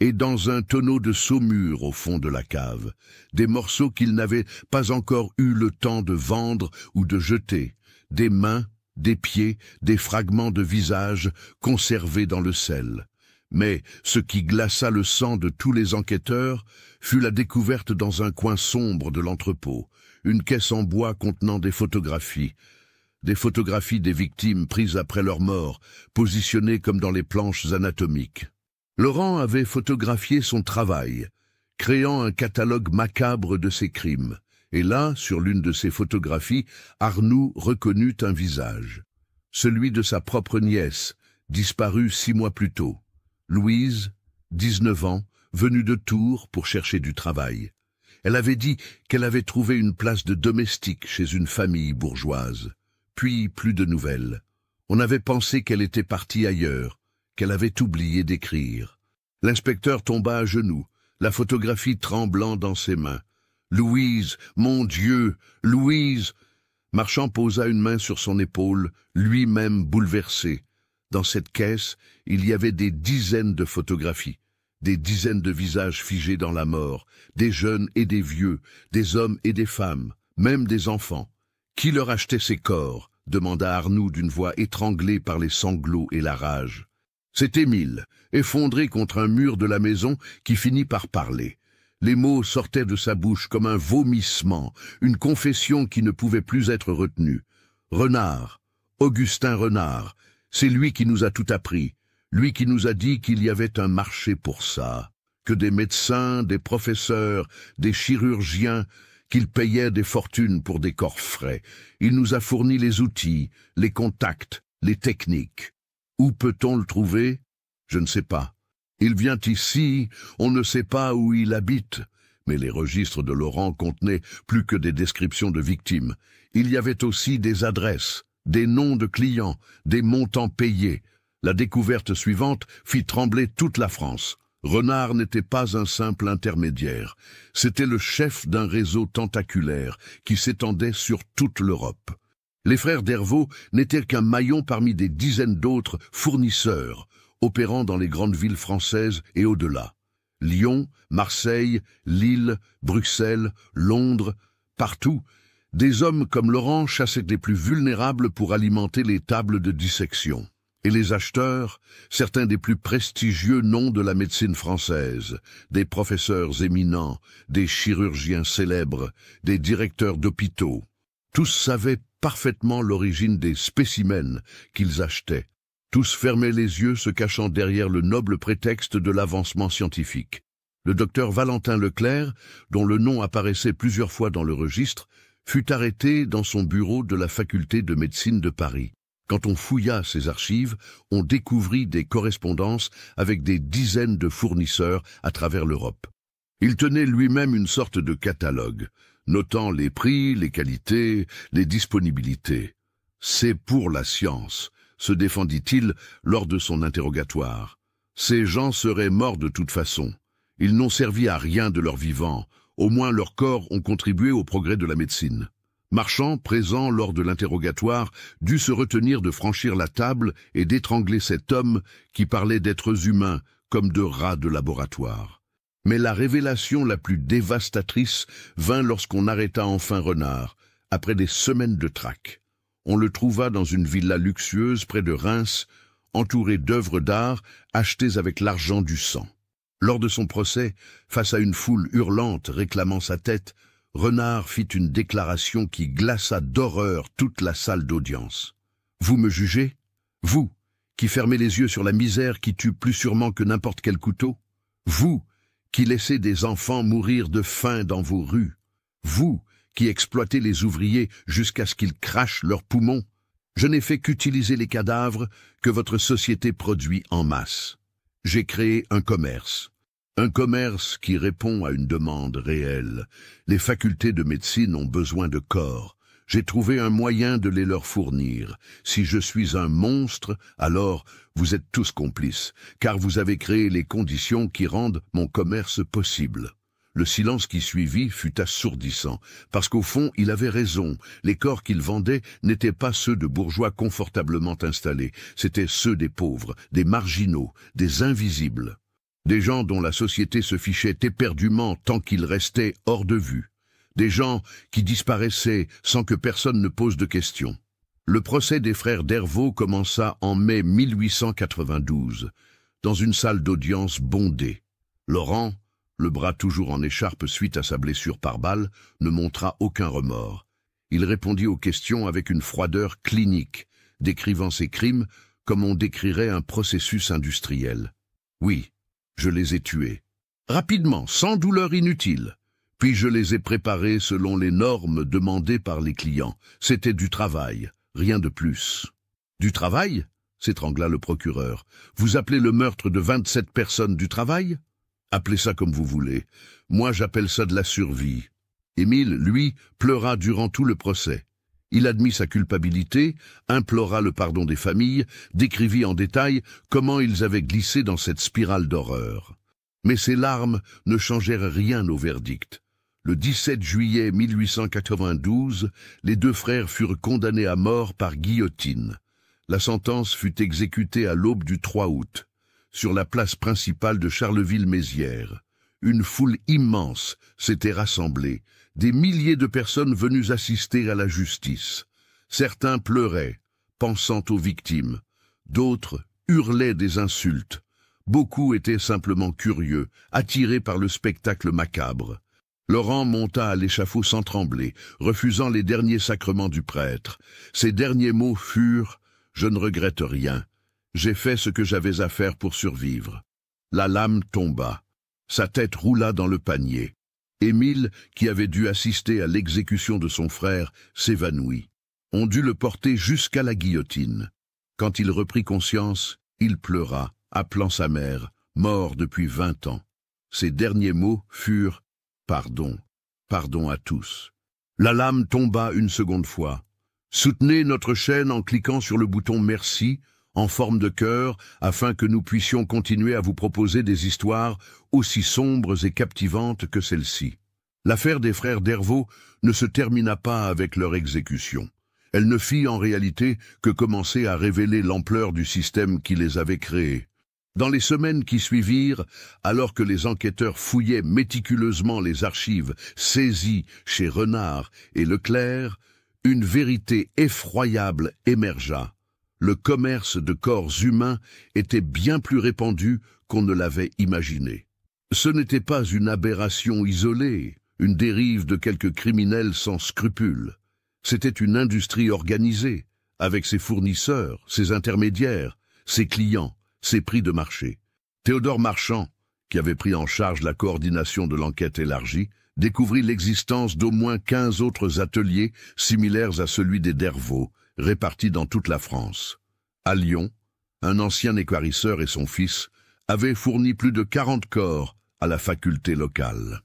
et dans un tonneau de saumure au fond de la cave, des morceaux qu'il n'avait pas encore eu le temps de vendre ou de jeter, des mains, des pieds, des fragments de visage conservés dans le sel. Mais ce qui glaça le sang de tous les enquêteurs fut la découverte dans un coin sombre de l'entrepôt, une caisse en bois contenant des photographies des victimes prises après leur mort, positionnées comme dans les planches anatomiques. Laurent avait photographié son travail, créant un catalogue macabre de ses crimes. Et là, sur l'une de ces photographies, Arnoux reconnut un visage. Celui de sa propre nièce, disparue 6 mois plus tôt. Louise, 19 ans, venue de Tours pour chercher du travail. Elle avait dit qu'elle avait trouvé une place de domestique chez une famille bourgeoise. Puis, plus de nouvelles. On avait pensé qu'elle était partie ailleurs, qu'elle avait oublié d'écrire. L'inspecteur tomba à genoux, la photographie tremblant dans ses mains. « Louise, mon Dieu, Louise !» Marchand posa une main sur son épaule, lui-même bouleversé. Dans cette caisse, il y avait des dizaines de photographies, des dizaines de visages figés dans la mort, des jeunes et des vieux, des hommes et des femmes, même des enfants. Qui leur achetait ces corps ? Demanda Arnoux d'une voix étranglée par les sanglots et la rage. C'est Émile, effondré contre un mur de la maison, qui finit par parler. Les mots sortaient de sa bouche comme un vomissement, une confession qui ne pouvait plus être retenue. Renard, Augustin Renard, c'est lui qui nous a tout appris, lui qui nous a dit qu'il y avait un marché pour ça, que des médecins, des professeurs, des chirurgiens, qu'il payait des fortunes pour des corps frais. Il nous a fourni les outils, les contacts, les techniques. Où peut-on le trouver? Je ne sais pas. Il vient ici, on ne sait pas où il habite. Mais les registres de Laurent contenaient plus que des descriptions de victimes. Il y avait aussi des adresses, des noms de clients, des montants payés. La découverte suivante fit trembler toute la France. Renard n'était pas un simple intermédiaire. C'était le chef d'un réseau tentaculaire qui s'étendait sur toute l'Europe. Les frères Dervaux n'étaient qu'un maillon parmi des dizaines d'autres fournisseurs, opérant dans les grandes villes françaises et au-delà. Lyon, Marseille, Lille, Bruxelles, Londres, partout, des hommes comme Laurent chassaient les plus vulnérables pour alimenter les tables de dissection. Et les acheteurs, certains des plus prestigieux noms de la médecine française, des professeurs éminents, des chirurgiens célèbres, des directeurs d'hôpitaux, tous savaient parfaitement l'origine des spécimens qu'ils achetaient. Tous fermaient les yeux, se cachant derrière le noble prétexte de l'avancement scientifique. Le docteur Valentin Leclerc, dont le nom apparaissait plusieurs fois dans le registre, fut arrêté dans son bureau de la faculté de médecine de Paris. Quand on fouilla ses archives, on découvrit des correspondances avec des dizaines de fournisseurs à travers l'Europe. Il tenait lui-même une sorte de catalogue, notant les prix, les qualités, les disponibilités. « C'est pour la science », se défendit-il lors de son interrogatoire. « Ces gens seraient morts de toute façon. Ils n'ont servi à rien de leur vivant, au moins leurs corps ont contribué au progrès de la médecine. » Marchand, présent lors de l'interrogatoire, dut se retenir de franchir la table et d'étrangler cet homme qui parlait d'êtres humains comme de rats de laboratoire. Mais la révélation la plus dévastatrice vint lorsqu'on arrêta enfin Renard, après des semaines de traque. On le trouva dans une villa luxueuse près de Reims, entouré d'œuvres d'art achetées avec l'argent du sang. Lors de son procès, face à une foule hurlante réclamant sa tête, Renard fit une déclaration qui glaça d'horreur toute la salle d'audience. « Vous me jugez? Vous, qui fermez les yeux sur la misère qui tue plus sûrement que n'importe quel couteau? Vous, qui laissez des enfants mourir de faim dans vos rues? Vous, qui exploitez les ouvriers jusqu'à ce qu'ils crachent leurs poumons? Je n'ai fait qu'utiliser les cadavres que votre société produit en masse. J'ai créé un commerce. Un commerce qui répond à une demande réelle. Les facultés de médecine ont besoin de corps. J'ai trouvé un moyen de les leur fournir. Si je suis un monstre, alors vous êtes tous complices, car vous avez créé les conditions qui rendent mon commerce possible. Le silence qui suivit fut assourdissant, parce qu'au fond, il avait raison. Les corps qu'il vendait n'étaient pas ceux de bourgeois confortablement installés. C'étaient ceux des pauvres, des marginaux, des invisibles. Des gens dont la société se fichait éperdument tant qu'ils restaient hors de vue. Des gens qui disparaissaient sans que personne ne pose de questions. Le procès des frères Dervaux commença en mai 1892, dans une salle d'audience bondée. Laurent, le bras toujours en écharpe suite à sa blessure par balle, ne montra aucun remords. Il répondit aux questions avec une froideur clinique, décrivant ses crimes comme on décrirait un processus industriel. Oui, je les ai tués. Rapidement, sans douleur inutile. Puis je les ai préparés selon les normes demandées par les clients. C'était du travail, rien de plus. Du travail ? S'étrangla le procureur. Vous appelez le meurtre de 27 personnes du travail ? Appelez ça comme vous voulez. Moi, j'appelle ça de la survie. Émile, lui, pleura durant tout le procès. Il admit sa culpabilité, implora le pardon des familles, décrivit en détail comment ils avaient glissé dans cette spirale d'horreur. Mais ces larmes ne changèrent rien au verdict. Le 17 juillet 1892, les deux frères furent condamnés à mort par guillotine. La sentence fut exécutée à l'aube du 3 août, sur la place principale de Charleville-Mézières. Une foule immense s'était rassemblée, des milliers de personnes venues assister à la justice. Certains pleuraient, pensant aux victimes. D'autres hurlaient des insultes. Beaucoup étaient simplement curieux, attirés par le spectacle macabre. Laurent monta à l'échafaud sans trembler, refusant les derniers sacrements du prêtre. Ses derniers mots furent « Je ne regrette rien. J'ai fait ce que j'avais à faire pour survivre. » La lame tomba. Sa tête roula dans le panier. Émile, qui avait dû assister à l'exécution de son frère, s'évanouit. On dut le porter jusqu'à la guillotine. Quand il reprit conscience, il pleura, appelant sa mère, mort depuis 20 ans. Ses derniers mots furent « Pardon, pardon à tous ». La lame tomba une seconde fois. Soutenez notre chaîne en cliquant sur le bouton « Merci » en forme de cœur, afin que nous puissions continuer à vous proposer des histoires aussi sombres et captivantes que celle-ci. L'affaire des frères Dervaux ne se termina pas avec leur exécution. Elle ne fit en réalité que commencer à révéler l'ampleur du système qui les avait créés. Dans les semaines qui suivirent, alors que les enquêteurs fouillaient méticuleusement les archives saisies chez Renard et Leclerc, une vérité effroyable émergea. Le commerce de corps humains était bien plus répandu qu'on ne l'avait imaginé. Ce n'était pas une aberration isolée, une dérive de quelques criminels sans scrupules. C'était une industrie organisée, avec ses fournisseurs, ses intermédiaires, ses clients, ses prix de marché. Théodore Marchand, qui avait pris en charge la coordination de l'enquête élargie, découvrit l'existence d'au moins 15 autres ateliers similaires à celui des Dervaux, répartis dans toute la France. À Lyon, un ancien équarrisseur et son fils avaient fourni plus de 40 corps à la faculté locale.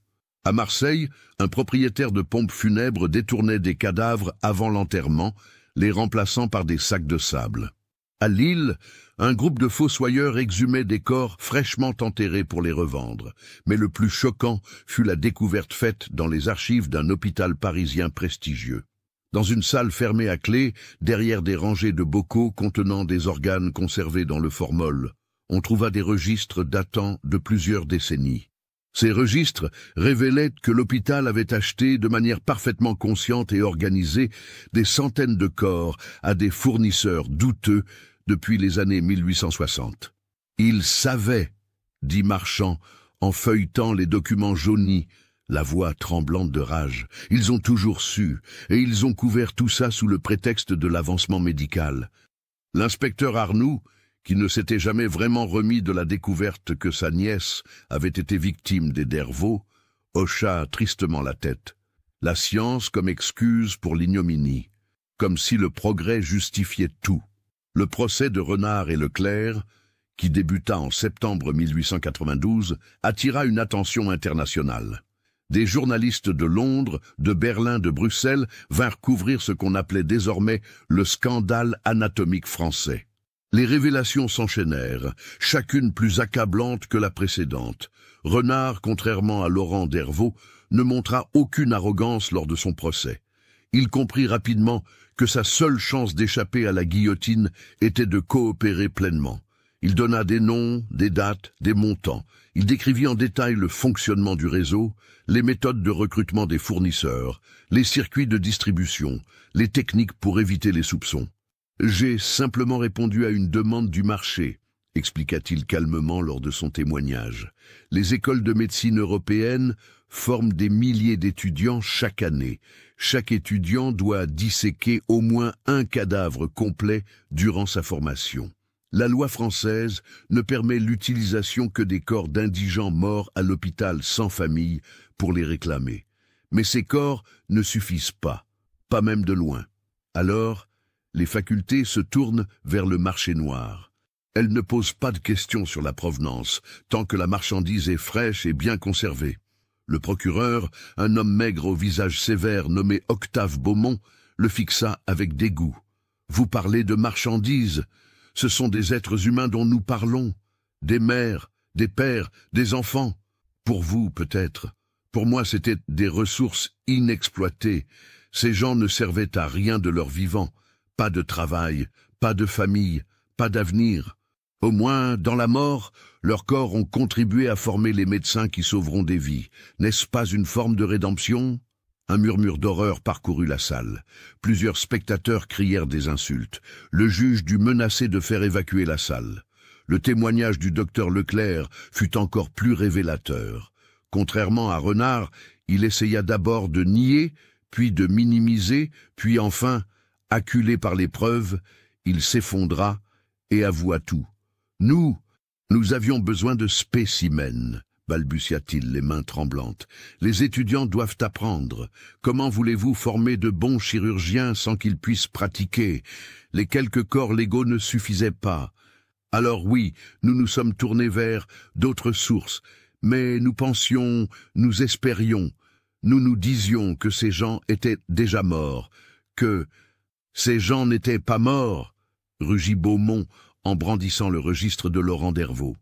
À Marseille, un propriétaire de pompes funèbres détournait des cadavres avant l'enterrement, les remplaçant par des sacs de sable. À Lille, un groupe de fossoyeurs exhumait des corps fraîchement enterrés pour les revendre, mais le plus choquant fut la découverte faite dans les archives d'un hôpital parisien prestigieux. Dans une salle fermée à clé, derrière des rangées de bocaux contenant des organes conservés dans le formol, on trouva des registres datant de plusieurs décennies. Ces registres révélaient que l'hôpital avait acheté de manière parfaitement consciente et organisée des centaines de corps à des fournisseurs douteux depuis les années 1860. Ils savaient, dit Marchand, en feuilletant les documents jaunis, la voix tremblante de rage. Ils ont toujours su, et ils ont couvert tout ça sous le prétexte de l'avancement médical. L'inspecteur Arnoux, qui ne s'était jamais vraiment remis de la découverte que sa nièce avait été victime des Dervaux, hocha tristement la tête. La science comme excuse pour l'ignominie, comme si le progrès justifiait tout. Le procès de Renard et Leclerc, qui débuta en septembre 1892, attira une attention internationale. Des journalistes de Londres, de Berlin, de Bruxelles vinrent couvrir ce qu'on appelait désormais le scandale anatomique français. Les révélations s'enchaînèrent, chacune plus accablante que la précédente. Renard, contrairement à Laurent Dervaux, ne montra aucune arrogance lors de son procès. Il comprit rapidement que sa seule chance d'échapper à la guillotine était de coopérer pleinement. Il donna des noms, des dates, des montants. Il décrivit en détail le fonctionnement du réseau, les méthodes de recrutement des fournisseurs, les circuits de distribution, les techniques pour éviter les soupçons. « J'ai simplement répondu à une demande du marché », expliqua-t-il calmement lors de son témoignage. « Les écoles de médecine européennes forment des milliers d'étudiants chaque année. Chaque étudiant doit disséquer au moins un cadavre complet durant sa formation. La loi française ne permet l'utilisation que des corps d'indigents morts à l'hôpital sans famille pour les réclamer. Mais ces corps ne suffisent pas même de loin. Alors, les facultés se tournent vers le marché noir. Elles ne posent pas de questions sur la provenance, tant que la marchandise est fraîche et bien conservée. Le procureur, un homme maigre au visage sévère nommé Octave Beaumont, le fixa avec dégoût. « Vous parlez de marchandises. Ce sont des êtres humains dont nous parlons. Des mères, des pères, des enfants. Pour vous, peut-être. Pour moi, c'était des ressources inexploitées. Ces gens ne servaient à rien de leur vivant. Pas de travail, pas de famille, pas d'avenir. Au moins, dans la mort, leurs corps ont contribué à former les médecins qui sauveront des vies. N'est-ce pas une forme de rédemption ?» Un murmure d'horreur parcourut la salle. Plusieurs spectateurs crièrent des insultes. Le juge dut menacer de faire évacuer la salle. Le témoignage du docteur Leclerc fut encore plus révélateur. Contrairement à Renard, il essaya d'abord de nier, puis de minimiser, puis enfin, acculé par les preuves, il s'effondra et avoua tout. « Nous avions besoin de spécimens, balbutia-t-il, les mains tremblantes. Les étudiants doivent apprendre. Comment voulez-vous former de bons chirurgiens sans qu'ils puissent pratiquer? Les quelques corps légaux ne suffisaient pas. Alors oui, nous nous sommes tournés vers d'autres sources, mais nous pensions, nous espérions, nous nous disions que ces gens étaient déjà morts, que ces gens n'étaient pas morts, rugit Beaumont en brandissant le registre de Laurent Dervaux.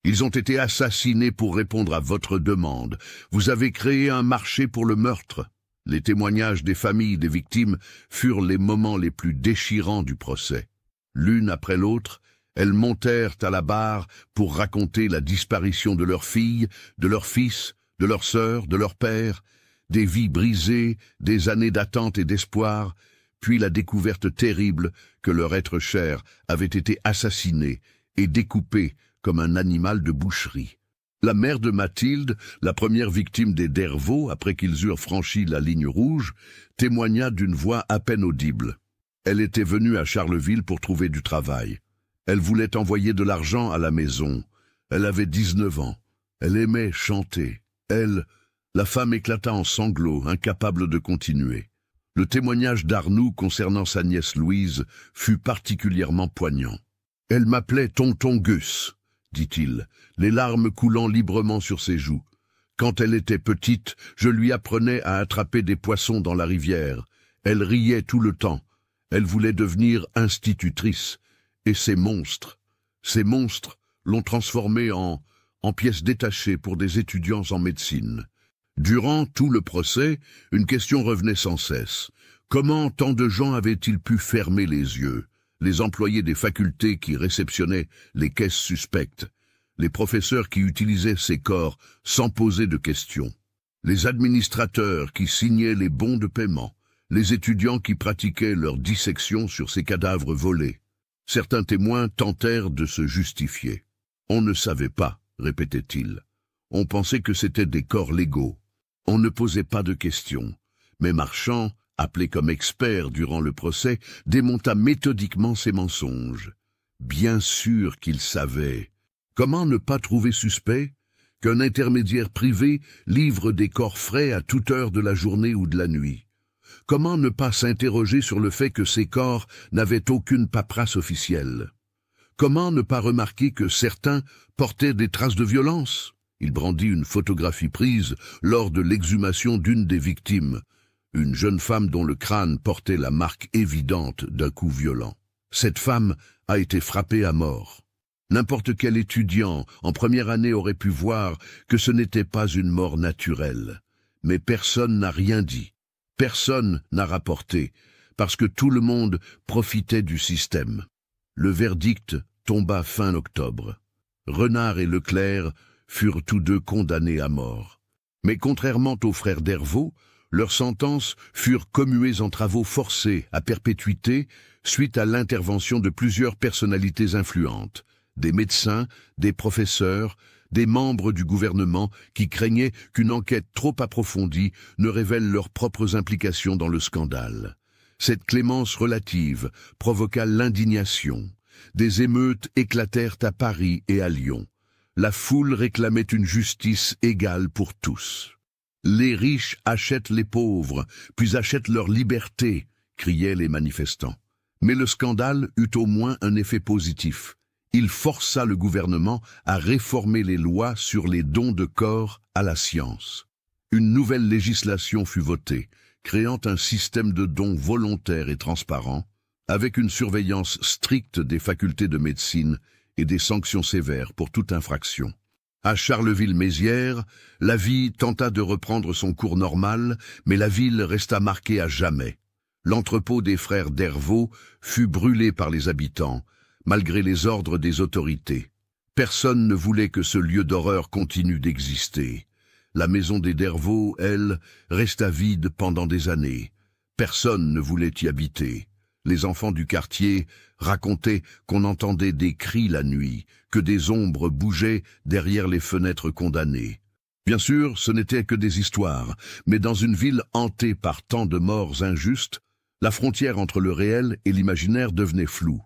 Ils ont été assassinés pour répondre à votre demande. Vous avez créé un marché pour le meurtre. Les témoignages des familles des victimes furent les moments les plus déchirants du procès. L'une après l'autre, elles montèrent à la barre pour raconter la disparition de leurs filles, de leurs fils, de leurs sœurs, de leurs pères, des vies brisées, des années d'attente et d'espoir, puis la découverte terrible que leur être cher avait été assassiné et découpé comme un animal de boucherie. La mère de Mathilde, la première victime des Dervaux après qu'ils eurent franchi la ligne rouge, témoigna d'une voix à peine audible. Elle était venue à Charleville pour trouver du travail. Elle voulait envoyer de l'argent à la maison. Elle avait 19 ans. Elle aimait chanter. La femme éclata en sanglots, incapable de continuer. Le témoignage d'Arnoux concernant sa nièce Louise fut particulièrement poignant. « Elle m'appelait Tonton Gus », dit-il, les larmes coulant librement sur ses joues. « Quand elle était petite, je lui apprenais à attraper des poissons dans la rivière. Elle riait tout le temps. Elle voulait devenir institutrice. Et ces monstres l'ont transformée en pièces détachées pour des étudiants en médecine. » Durant tout le procès, une question revenait sans cesse. Comment tant de gens avaient-ils pu fermer les yeux? Les employés des facultés qui réceptionnaient les caisses suspectes, les professeurs qui utilisaient ces corps sans poser de questions, les administrateurs qui signaient les bons de paiement, les étudiants qui pratiquaient leur dissection sur ces cadavres volés. Certains témoins tentèrent de se justifier. « On ne savait pas », répétait-il. « On pensait que c'étaient des corps légaux. On ne posait pas de questions. » Mais Marchand, appelé comme expert durant le procès, démonta méthodiquement ses mensonges. Bien sûr qu'il savait. Comment ne pas trouver suspect qu'un intermédiaire privé livre des corps frais à toute heure de la journée ou de la nuit? Comment ne pas s'interroger sur le fait que ces corps n'avaient aucune paperasse officielle? Comment ne pas remarquer que certains portaient des traces de violence? Il brandit une photographie prise lors de l'exhumation d'une des victimes, une jeune femme dont le crâne portait la marque évidente d'un coup violent. Cette femme a été frappée à mort. N'importe quel étudiant en première année aurait pu voir que ce n'était pas une mort naturelle. Mais personne n'a rien dit. Personne n'a rapporté, parce que tout le monde profitait du système. Le verdict tomba fin octobre. Renard et Leclerc furent tous deux condamnés à mort. Mais contrairement aux frères Dervaux, leurs sentences furent commuées en travaux forcés à perpétuité suite à l'intervention de plusieurs personnalités influentes, des médecins, des professeurs, des membres du gouvernement qui craignaient qu'une enquête trop approfondie ne révèle leurs propres implications dans le scandale. Cette clémence relative provoqua l'indignation. Des émeutes éclatèrent à Paris et à Lyon. La foule réclamait une justice égale pour tous. Les riches achètent les pauvres, puis achètent leur liberté, criaient les manifestants. Mais le scandale eut au moins un effet positif. Il força le gouvernement à réformer les lois sur les dons de corps à la science. Une nouvelle législation fut votée, créant un système de dons volontaires et transparent, avec une surveillance stricte des facultés de médecine et des sanctions sévères pour toute infraction. À Charleville-Mézières, la vie tenta de reprendre son cours normal, mais la ville resta marquée à jamais. L'entrepôt des frères Dervaux fut brûlé par les habitants, malgré les ordres des autorités. Personne ne voulait que ce lieu d'horreur continue d'exister. La maison des Dervaux, elle, resta vide pendant des années. Personne ne voulait y habiter. Les enfants du quartier racontaient qu'on entendait des cris la nuit, que des ombres bougeaient derrière les fenêtres condamnées. Bien sûr, ce n'étaient que des histoires, mais dans une ville hantée par tant de morts injustes, la frontière entre le réel et l'imaginaire devenait floue.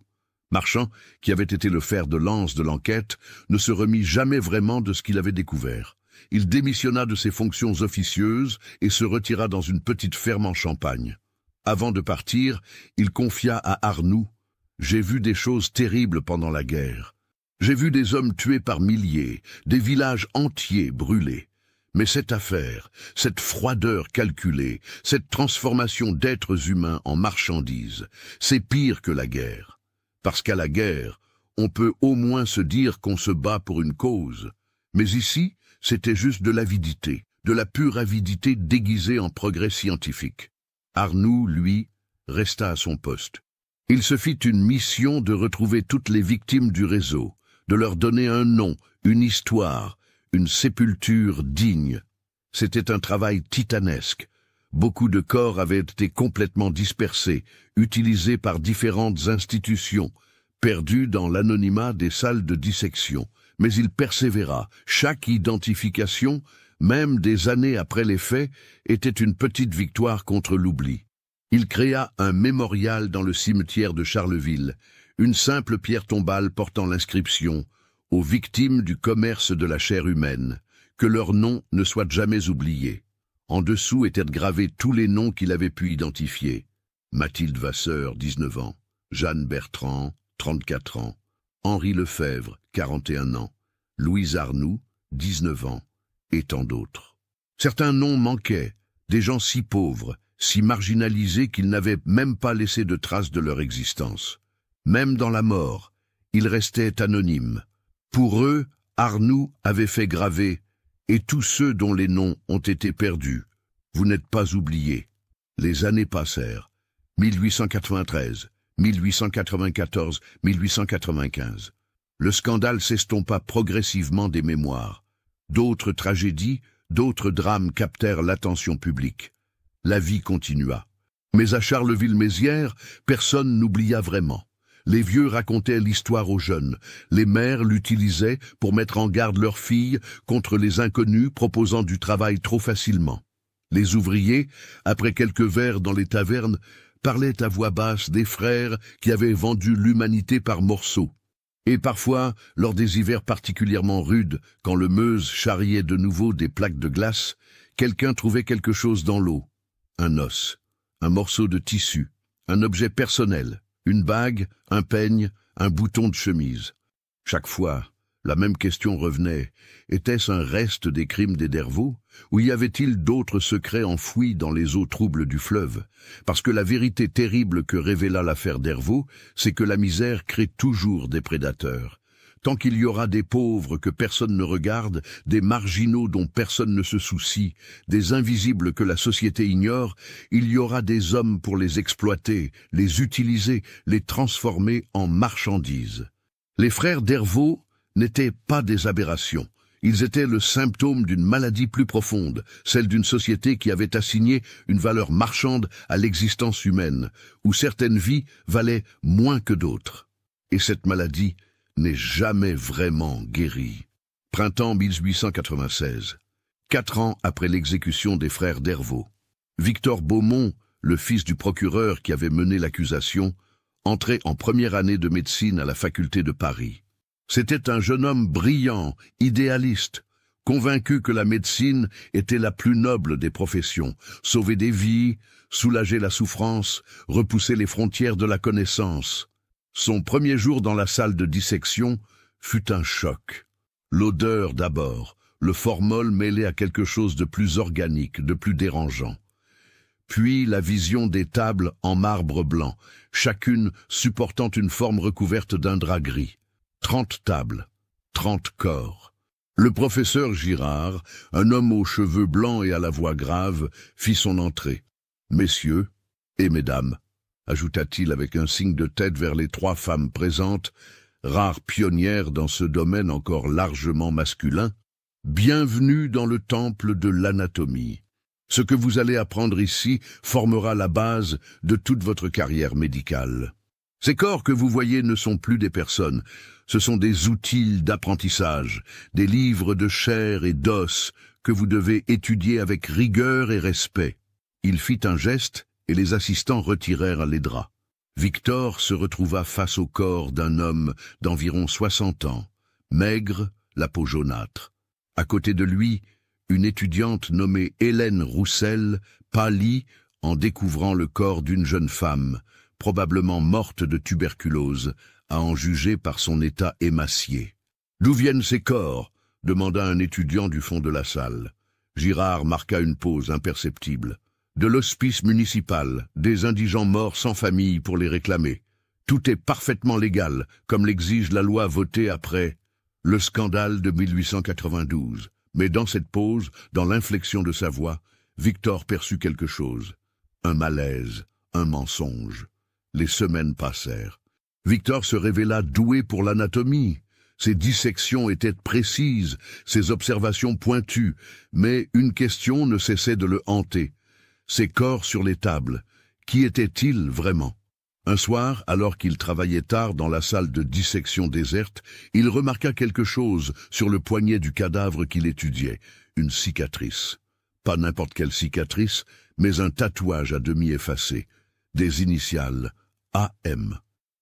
Marchand, qui avait été le fer de lance de l'enquête, ne se remit jamais vraiment de ce qu'il avait découvert. Il démissionna de ses fonctions officieuses et se retira dans une petite ferme en Champagne. Avant de partir, il confia à Arnoux « J'ai vu des choses terribles pendant la guerre. J'ai vu des hommes tués par milliers, des villages entiers brûlés. Mais cette affaire, cette froideur calculée, cette transformation d'êtres humains en marchandises, c'est pire que la guerre. Parce qu'à la guerre, on peut au moins se dire qu'on se bat pour une cause. Mais ici, c'était juste de l'avidité, de la pure avidité déguisée en progrès scientifique. Arnoux, lui, resta à son poste. Il se fit une mission de retrouver toutes les victimes du réseau, de leur donner un nom, une histoire, une sépulture digne. C'était un travail titanesque. Beaucoup de corps avaient été complètement dispersés, utilisés par différentes institutions, perdus dans l'anonymat des salles de dissection. Mais il persévéra. Chaque identification, même des années après les faits, était une petite victoire contre l'oubli. Il créa un mémorial dans le cimetière de Charleville, une simple pierre tombale portant l'inscription « Aux victimes du commerce de la chair humaine, que leur nom ne soit jamais oublié ». En dessous étaient gravés tous les noms qu'il avait pu identifier. Mathilde Vasseur, 19 ans, Jeanne Bertrand, 34 ans, Henri Lefebvre, 41 ans, Louise Arnoux, 19 ans, et tant d'autres. Certains noms manquaient, des gens si pauvres, si marginalisés qu'ils n'avaient même pas laissé de traces de leur existence. Même dans la mort, ils restaient anonymes. Pour eux, Arnoux avait fait graver « Et tous ceux dont les noms ont été perdus, vous n'êtes pas oubliés ». Les années passèrent. 1893, 1894, 1895. Le scandale s'estompa progressivement des mémoires. D'autres tragédies, d'autres drames captèrent l'attention publique. La vie continua. Mais à Charleville-Mézières, personne n'oublia vraiment. Les vieux racontaient l'histoire aux jeunes. Les mères l'utilisaient pour mettre en garde leurs filles contre les inconnus proposant du travail trop facilement. Les ouvriers, après quelques verres dans les tavernes, parlaient à voix basse des frères qui avaient vendu l'humanité par morceaux. Et parfois, lors des hivers particulièrement rudes, quand le Meuse charriait de nouveau des plaques de glace, quelqu'un trouvait quelque chose dans l'eau. Un os, un morceau de tissu, un objet personnel, une bague, un peigne, un bouton de chemise. Chaque fois, la même question revenait. Était-ce un reste des crimes des Dervaux, ou y avait-il d'autres secrets enfouis dans les eaux troubles du fleuve? Parce que la vérité terrible que révéla l'affaire Dervaux, c'est que la misère crée toujours des prédateurs. Tant qu'il y aura des pauvres que personne ne regarde, des marginaux dont personne ne se soucie, des invisibles que la société ignore, il y aura des hommes pour les exploiter, les utiliser, les transformer en marchandises. Les frères Dervaux n'étaient pas des aberrations. Ils étaient le symptôme d'une maladie plus profonde, celle d'une société qui avait assigné une valeur marchande à l'existence humaine, où certaines vies valaient moins que d'autres. Et cette maladie n'est jamais vraiment guérie. Printemps 1896. 4 ans après l'exécution des frères Dervaux. Victor Beaumont, le fils du procureur qui avait mené l'accusation, entrait en première année de médecine à la faculté de Paris. C'était un jeune homme brillant, idéaliste, convaincu que la médecine était la plus noble des professions, sauver des vies, soulager la souffrance, repousser les frontières de la connaissance. Son premier jour dans la salle de dissection fut un choc. L'odeur d'abord, le formol mêlé à quelque chose de plus organique, de plus dérangeant. Puis la vision des tables en marbre blanc, chacune supportant une forme recouverte d'un drap gris. 30 tables, 30 corps. Le professeur Girard, un homme aux cheveux blancs et à la voix grave, fit son entrée. « Messieurs et mesdames », ajouta-t-il avec un signe de tête vers les 3 femmes présentes, rares pionnières dans ce domaine encore largement masculin, « bienvenue dans le temple de l'anatomie. Ce que vous allez apprendre ici formera la base de toute votre carrière médicale. Ces corps que vous voyez ne sont plus des personnes, ce sont des outils d'apprentissage, des livres de chair et d'os que vous devez étudier avec rigueur et respect. » Il fit un geste et les assistants retirèrent les draps. Victor se retrouva face au corps d'un homme d'environ 60 ans, maigre, la peau jaunâtre. À côté de lui, une étudiante nommée Hélène Roussel pâlit en découvrant le corps d'une jeune femme, probablement morte de tuberculose, à en juger par son état émacié. « D'où viennent ces corps ?» demanda un étudiant du fond de la salle. Girard marqua une pause imperceptible. « De l'hospice municipal, des indigents morts sans famille pour les réclamer. Tout est parfaitement légal, comme l'exige la loi votée après le scandale de 1892. » Mais dans cette pause, dans l'inflexion de sa voix, Victor perçut quelque chose. Un malaise, un mensonge. Les semaines passèrent. Victor se révéla doué pour l'anatomie. Ses dissections étaient précises, ses observations pointues, mais une question ne cessait de le hanter. Ces corps sur les tables, qui étaient-ils vraiment? Un soir, alors qu'il travaillait tard dans la salle de dissection déserte, il remarqua quelque chose sur le poignet du cadavre qu'il étudiait, une cicatrice. Pas n'importe quelle cicatrice, mais un tatouage à demi effacé, des initiales AM.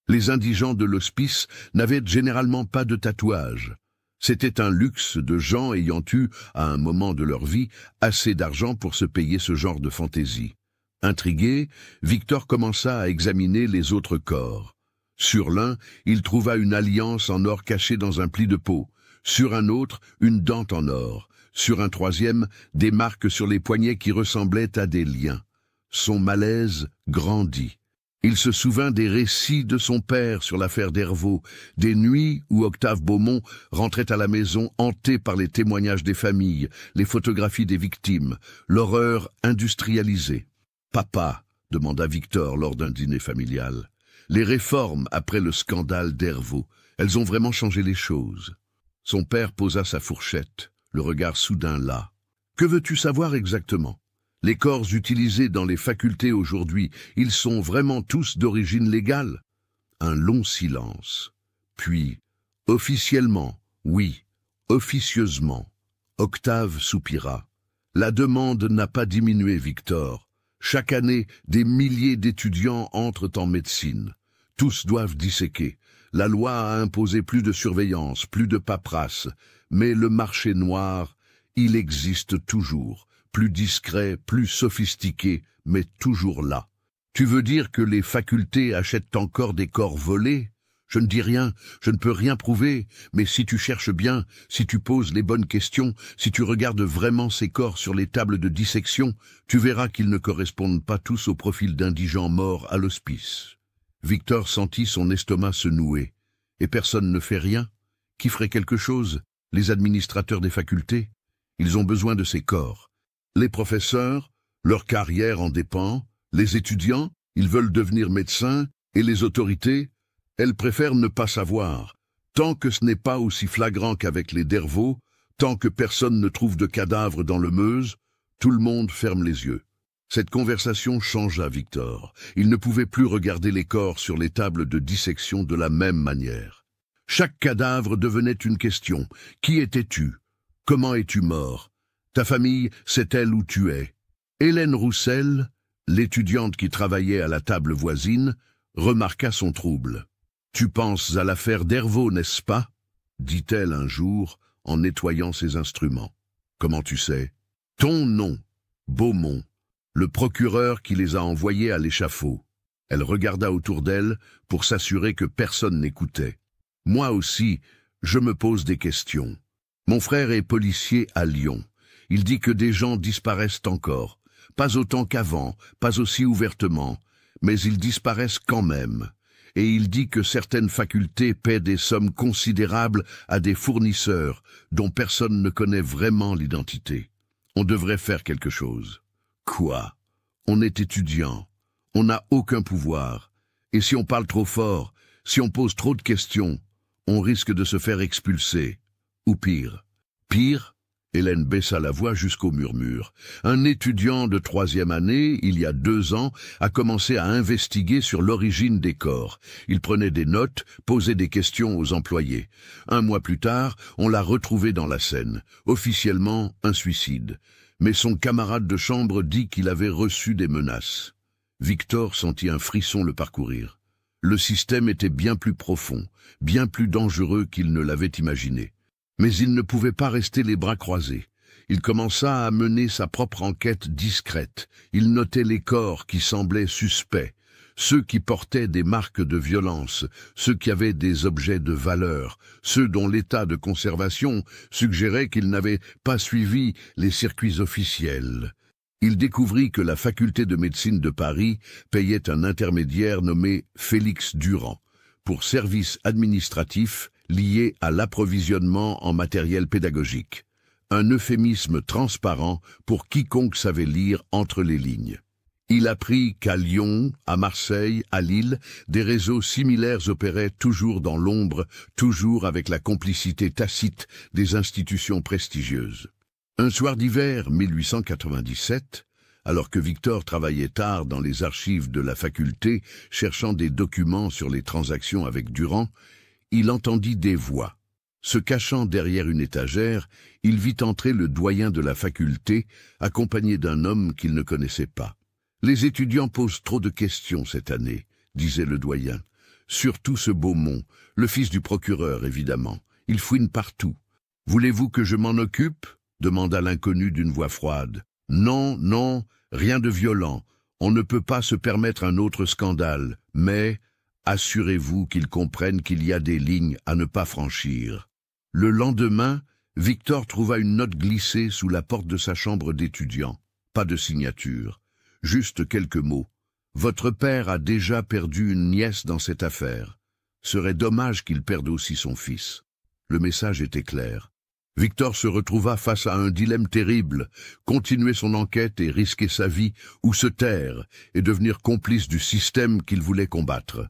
Les indigents de l'hospice n'avaient généralement pas de tatouage. C'était un luxe de gens ayant eu, à un moment de leur vie, assez d'argent pour se payer ce genre de fantaisie. Intrigué, Victor commença à examiner les autres corps. Sur l'un, il trouva une alliance en or cachée dans un pli de peau. Sur un autre, une dent en or. Sur un troisième, des marques sur les poignets qui ressemblaient à des liens. Son malaise grandit. Il se souvint des récits de son père sur l'affaire Dervaux, des nuits où Octave Beaumont rentrait à la maison hanté par les témoignages des familles, les photographies des victimes, l'horreur industrialisée. « Papa », demanda Victor lors d'un dîner familial, « les réformes après le scandale Dervaux, elles ont vraiment changé les choses. » Son père posa sa fourchette, le regard soudain las. « Que veux-tu savoir exactement ? Les corps utilisés dans les facultés aujourd'hui, ils sont vraiment tous d'origine légale ?» Un long silence. Puis, « Officiellement, oui, officieusement. » Octave soupira. « La demande n'a pas diminué, Victor. Chaque année, des milliers d'étudiants entrent en médecine. Tous doivent disséquer. La loi a imposé plus de surveillance, plus de paperasse. Mais le marché noir, il existe toujours. Plus discret, plus sophistiqué, mais toujours là. Tu veux dire que les facultés achètent encore des corps volés ? Je ne dis rien, je ne peux rien prouver, mais si tu cherches bien, si tu poses les bonnes questions, si tu regardes vraiment ces corps sur les tables de dissection, tu verras qu'ils ne correspondent pas tous au profil d'indigents morts à l'hospice. » Victor sentit son estomac se nouer. Et personne ne fait rien? Qui ferait quelque chose? Les administrateurs des facultés? Ils ont besoin de ces corps. Les professeurs, leur carrière en dépend. Les étudiants, ils veulent devenir médecins. Et les autorités, elles préfèrent ne pas savoir. Tant que ce n'est pas aussi flagrant qu'avec les Dervaux, tant que personne ne trouve de cadavre dans le Meuse, tout le monde ferme les yeux. Cette conversation changea Victor. Il ne pouvait plus regarder les corps sur les tables de dissection de la même manière. Chaque cadavre devenait une question. Qui étais-tu? Comment es-tu mort? Ta famille sait-elle où tu es? Hélène Roussel, l'étudiante qui travaillait à la table voisine, remarqua son trouble. « Tu penses à l'affaire Dervaux, n'est-ce pas ?» dit-elle un jour en nettoyant ses instruments. « Comment tu sais ?»« Ton nom, Beaumont, le procureur qui les a envoyés à l'échafaud. » Elle regarda autour d'elle pour s'assurer que personne n'écoutait. « Moi aussi, je me pose des questions. Mon frère est policier à Lyon. Il dit que des gens disparaissent encore. Pas autant qu'avant, pas aussi ouvertement, mais ils disparaissent quand même. Et il dit que certaines facultés paient des sommes considérables à des fournisseurs dont personne ne connaît vraiment l'identité. On devrait faire quelque chose. Quoi? On est étudiant. On n'a aucun pouvoir. Et si on parle trop fort, si on pose trop de questions, on risque de se faire expulser. Ou pire. Pire? Hélène baissa la voix jusqu'au murmure. Un étudiant de 3e année, il y a 2 ans, a commencé à investiguer sur l'origine des corps. Il prenait des notes, posait des questions aux employés. 1 mois plus tard, on l'a retrouvé dans la Seine. Officiellement, un suicide. Mais son camarade de chambre dit qu'il avait reçu des menaces. Victor sentit un frisson le parcourir. Le système était bien plus profond, bien plus dangereux qu'il ne l'avait imaginé. Mais il ne pouvait pas rester les bras croisés. Il commença à mener sa propre enquête discrète. Il notait les corps qui semblaient suspects, ceux qui portaient des marques de violence, ceux qui avaient des objets de valeur, ceux dont l'état de conservation suggérait qu'ils n'avaient pas suivi les circuits officiels. Il découvrit que la faculté de médecine de Paris payait un intermédiaire nommé Félix Durand pour services administratifs liés à l'approvisionnement en matériel pédagogique. Un euphémisme transparent pour quiconque savait lire entre les lignes. Il apprit qu'à Lyon, à Marseille, à Lille, des réseaux similaires opéraient toujours dans l'ombre, toujours avec la complicité tacite des institutions prestigieuses. Un soir d'hiver 1897, alors que Victor travaillait tard dans les archives de la faculté, cherchant des documents sur les transactions avec Durand, il entendit des voix. Se cachant derrière une étagère, il vit entrer le doyen de la faculté, accompagné d'un homme qu'il ne connaissait pas. « Les étudiants posent trop de questions cette année », disait le doyen. « Surtout ce Beaumont, le fils du procureur, évidemment. Il fouine partout. »« Voulez-vous que je m'en occupe ?» demanda l'inconnu d'une voix froide. « Non, non, rien de violent. On ne peut pas se permettre un autre scandale, mais... assurez-vous qu'ils comprennent qu'il y a des lignes à ne pas franchir. » Le lendemain, Victor trouva une note glissée sous la porte de sa chambre d'étudiant. Pas de signature, juste quelques mots. « Votre père a déjà perdu une nièce dans cette affaire. Serait dommage qu'il perde aussi son fils. » Le message était clair. Victor se retrouva face à un dilemme terrible, continuer son enquête et risquer sa vie, ou se taire et devenir complice du système qu'il voulait combattre.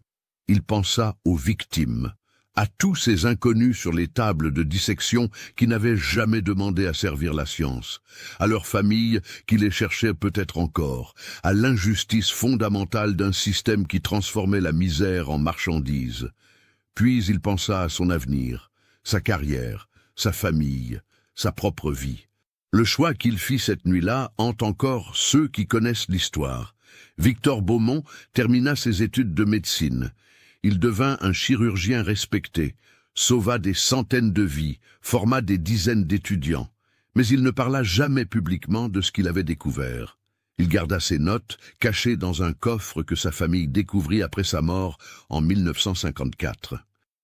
Il pensa aux victimes, à tous ces inconnus sur les tables de dissection qui n'avaient jamais demandé à servir la science, à leurs familles qui les cherchaient peut-être encore, à l'injustice fondamentale d'un système qui transformait la misère en marchandise. Puis il pensa à son avenir, sa carrière, sa famille, sa propre vie. Le choix qu'il fit cette nuit-là hante encore ceux qui connaissent l'histoire. Victor Beaumont termina ses études de médecine. Il devint un chirurgien respecté, sauva des centaines de vies, forma des dizaines d'étudiants. Mais il ne parla jamais publiquement de ce qu'il avait découvert. Il garda ses notes, cachées dans un coffre que sa famille découvrit après sa mort en 1954.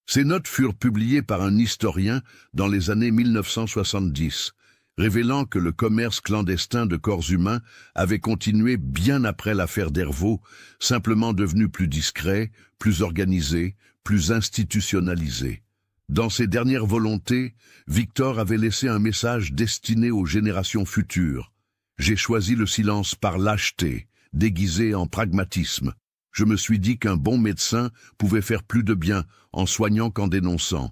Ces notes furent publiées par un historien dans les années 1970, révélant que le commerce clandestin de corps humains avait continué bien après l'affaire Dervaux, simplement devenu plus discret, plus organisé, plus institutionnalisé. Dans ses dernières volontés, Victor avait laissé un message destiné aux générations futures. « J'ai choisi le silence par lâcheté, déguisé en pragmatisme. Je me suis dit qu'un bon médecin pouvait faire plus de bien en soignant qu'en dénonçant.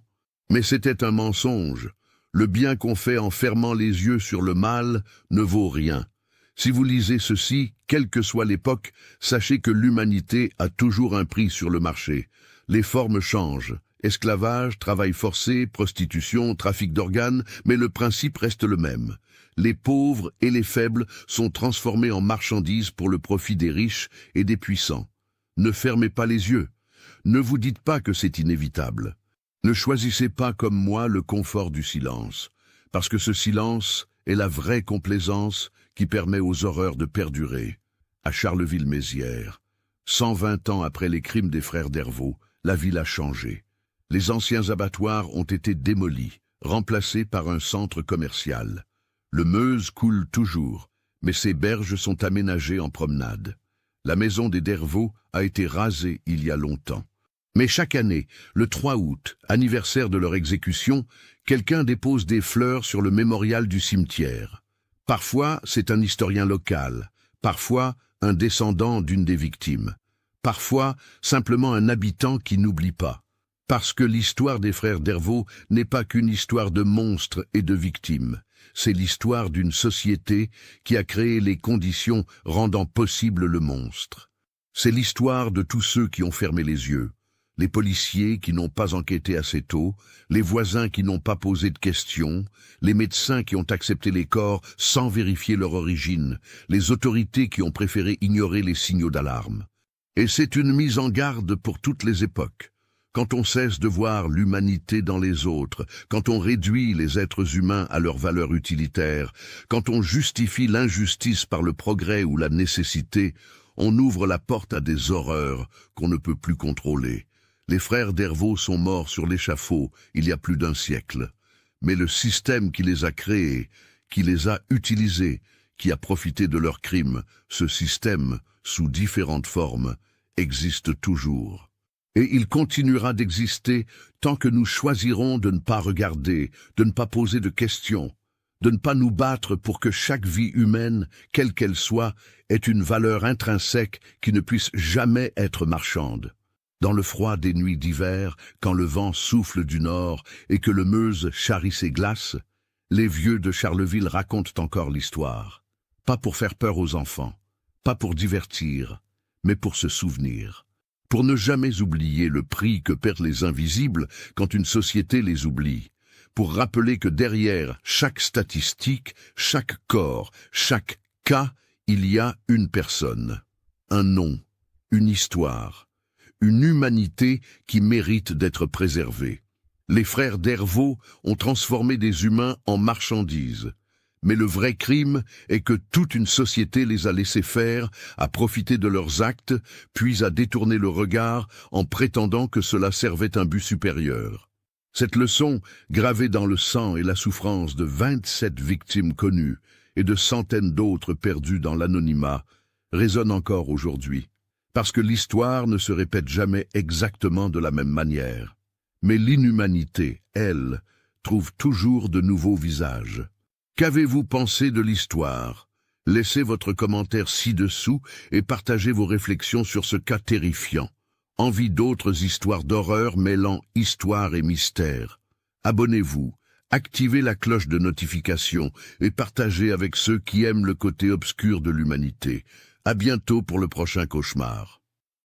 Mais c'était un mensonge. Le bien qu'on fait en fermant les yeux sur le mal ne vaut rien. Si vous lisez ceci, quelle que soit l'époque, sachez que l'humanité a toujours un prix sur le marché. Les formes changent. Esclavage, travail forcé, prostitution, trafic d'organes, mais le principe reste le même. Les pauvres et les faibles sont transformés en marchandises pour le profit des riches et des puissants. Ne fermez pas les yeux. Ne vous dites pas que c'est inévitable. Ne choisissez pas comme moi le confort du silence, parce que ce silence est la vraie complaisance qui permet aux horreurs de perdurer. À Charleville-Mézières, 120 ans après les crimes des frères Dervaux, la ville a changé. Les anciens abattoirs ont été démolis, remplacés par un centre commercial. Le Meuse coule toujours, mais ses berges sont aménagées en promenade. La maison des Dervaux a été rasée il y a longtemps. Mais chaque année, le 3 août, anniversaire de leur exécution, quelqu'un dépose des fleurs sur le mémorial du cimetière. Parfois, c'est un historien local, parfois un descendant d'une des victimes, parfois simplement un habitant qui n'oublie pas. Parce que l'histoire des frères Dervaux n'est pas qu'une histoire de monstres et de victimes. C'est l'histoire d'une société qui a créé les conditions rendant possible le monstre. C'est l'histoire de tous ceux qui ont fermé les yeux. Les policiers qui n'ont pas enquêté assez tôt, les voisins qui n'ont pas posé de questions, les médecins qui ont accepté les corps sans vérifier leur origine, les autorités qui ont préféré ignorer les signaux d'alarme. Et c'est une mise en garde pour toutes les époques. Quand on cesse de voir l'humanité dans les autres, quand on réduit les êtres humains à leur valeur utilitaire, quand on justifie l'injustice par le progrès ou la nécessité, on ouvre la porte à des horreurs qu'on ne peut plus contrôler. Les frères Dervaux sont morts sur l'échafaud il y a plus d'un siècle. Mais le système qui les a créés, qui les a utilisés, qui a profité de leurs crimes, ce système, sous différentes formes, existe toujours. Et il continuera d'exister tant que nous choisirons de ne pas regarder, de ne pas poser de questions, de ne pas nous battre pour que chaque vie humaine, quelle qu'elle soit, ait une valeur intrinsèque qui ne puisse jamais être marchande. Dans le froid des nuits d'hiver, quand le vent souffle du nord et que le Meuse charrie ses glaces, les vieux de Charleville racontent encore l'histoire. Pas pour faire peur aux enfants, pas pour divertir, mais pour se souvenir. Pour ne jamais oublier le prix que perdent les invisibles quand une société les oublie. Pour rappeler que derrière chaque statistique, chaque corps, chaque cas, il y a une personne, un nom, une histoire. Une humanité qui mérite d'être préservée. Les frères Dervaux ont transformé des humains en marchandises. Mais le vrai crime est que toute une société les a laissés faire, a profité de leurs actes, puis a détourné le regard en prétendant que cela servait un but supérieur. Cette leçon, gravée dans le sang et la souffrance de 27 victimes connues et de centaines d'autres perdues dans l'anonymat, résonne encore aujourd'hui. Parce que l'histoire ne se répète jamais exactement de la même manière. Mais l'inhumanité, elle, trouve toujours de nouveaux visages. Qu'avez-vous pensé de l'histoire? Laissez votre commentaire ci-dessous et partagez vos réflexions sur ce cas terrifiant. Envie d'autres histoires d'horreur mêlant histoire et mystère? Abonnez-vous, activez la cloche de notification et partagez avec ceux qui aiment le côté obscur de l'humanité. À bientôt pour le prochain cauchemar.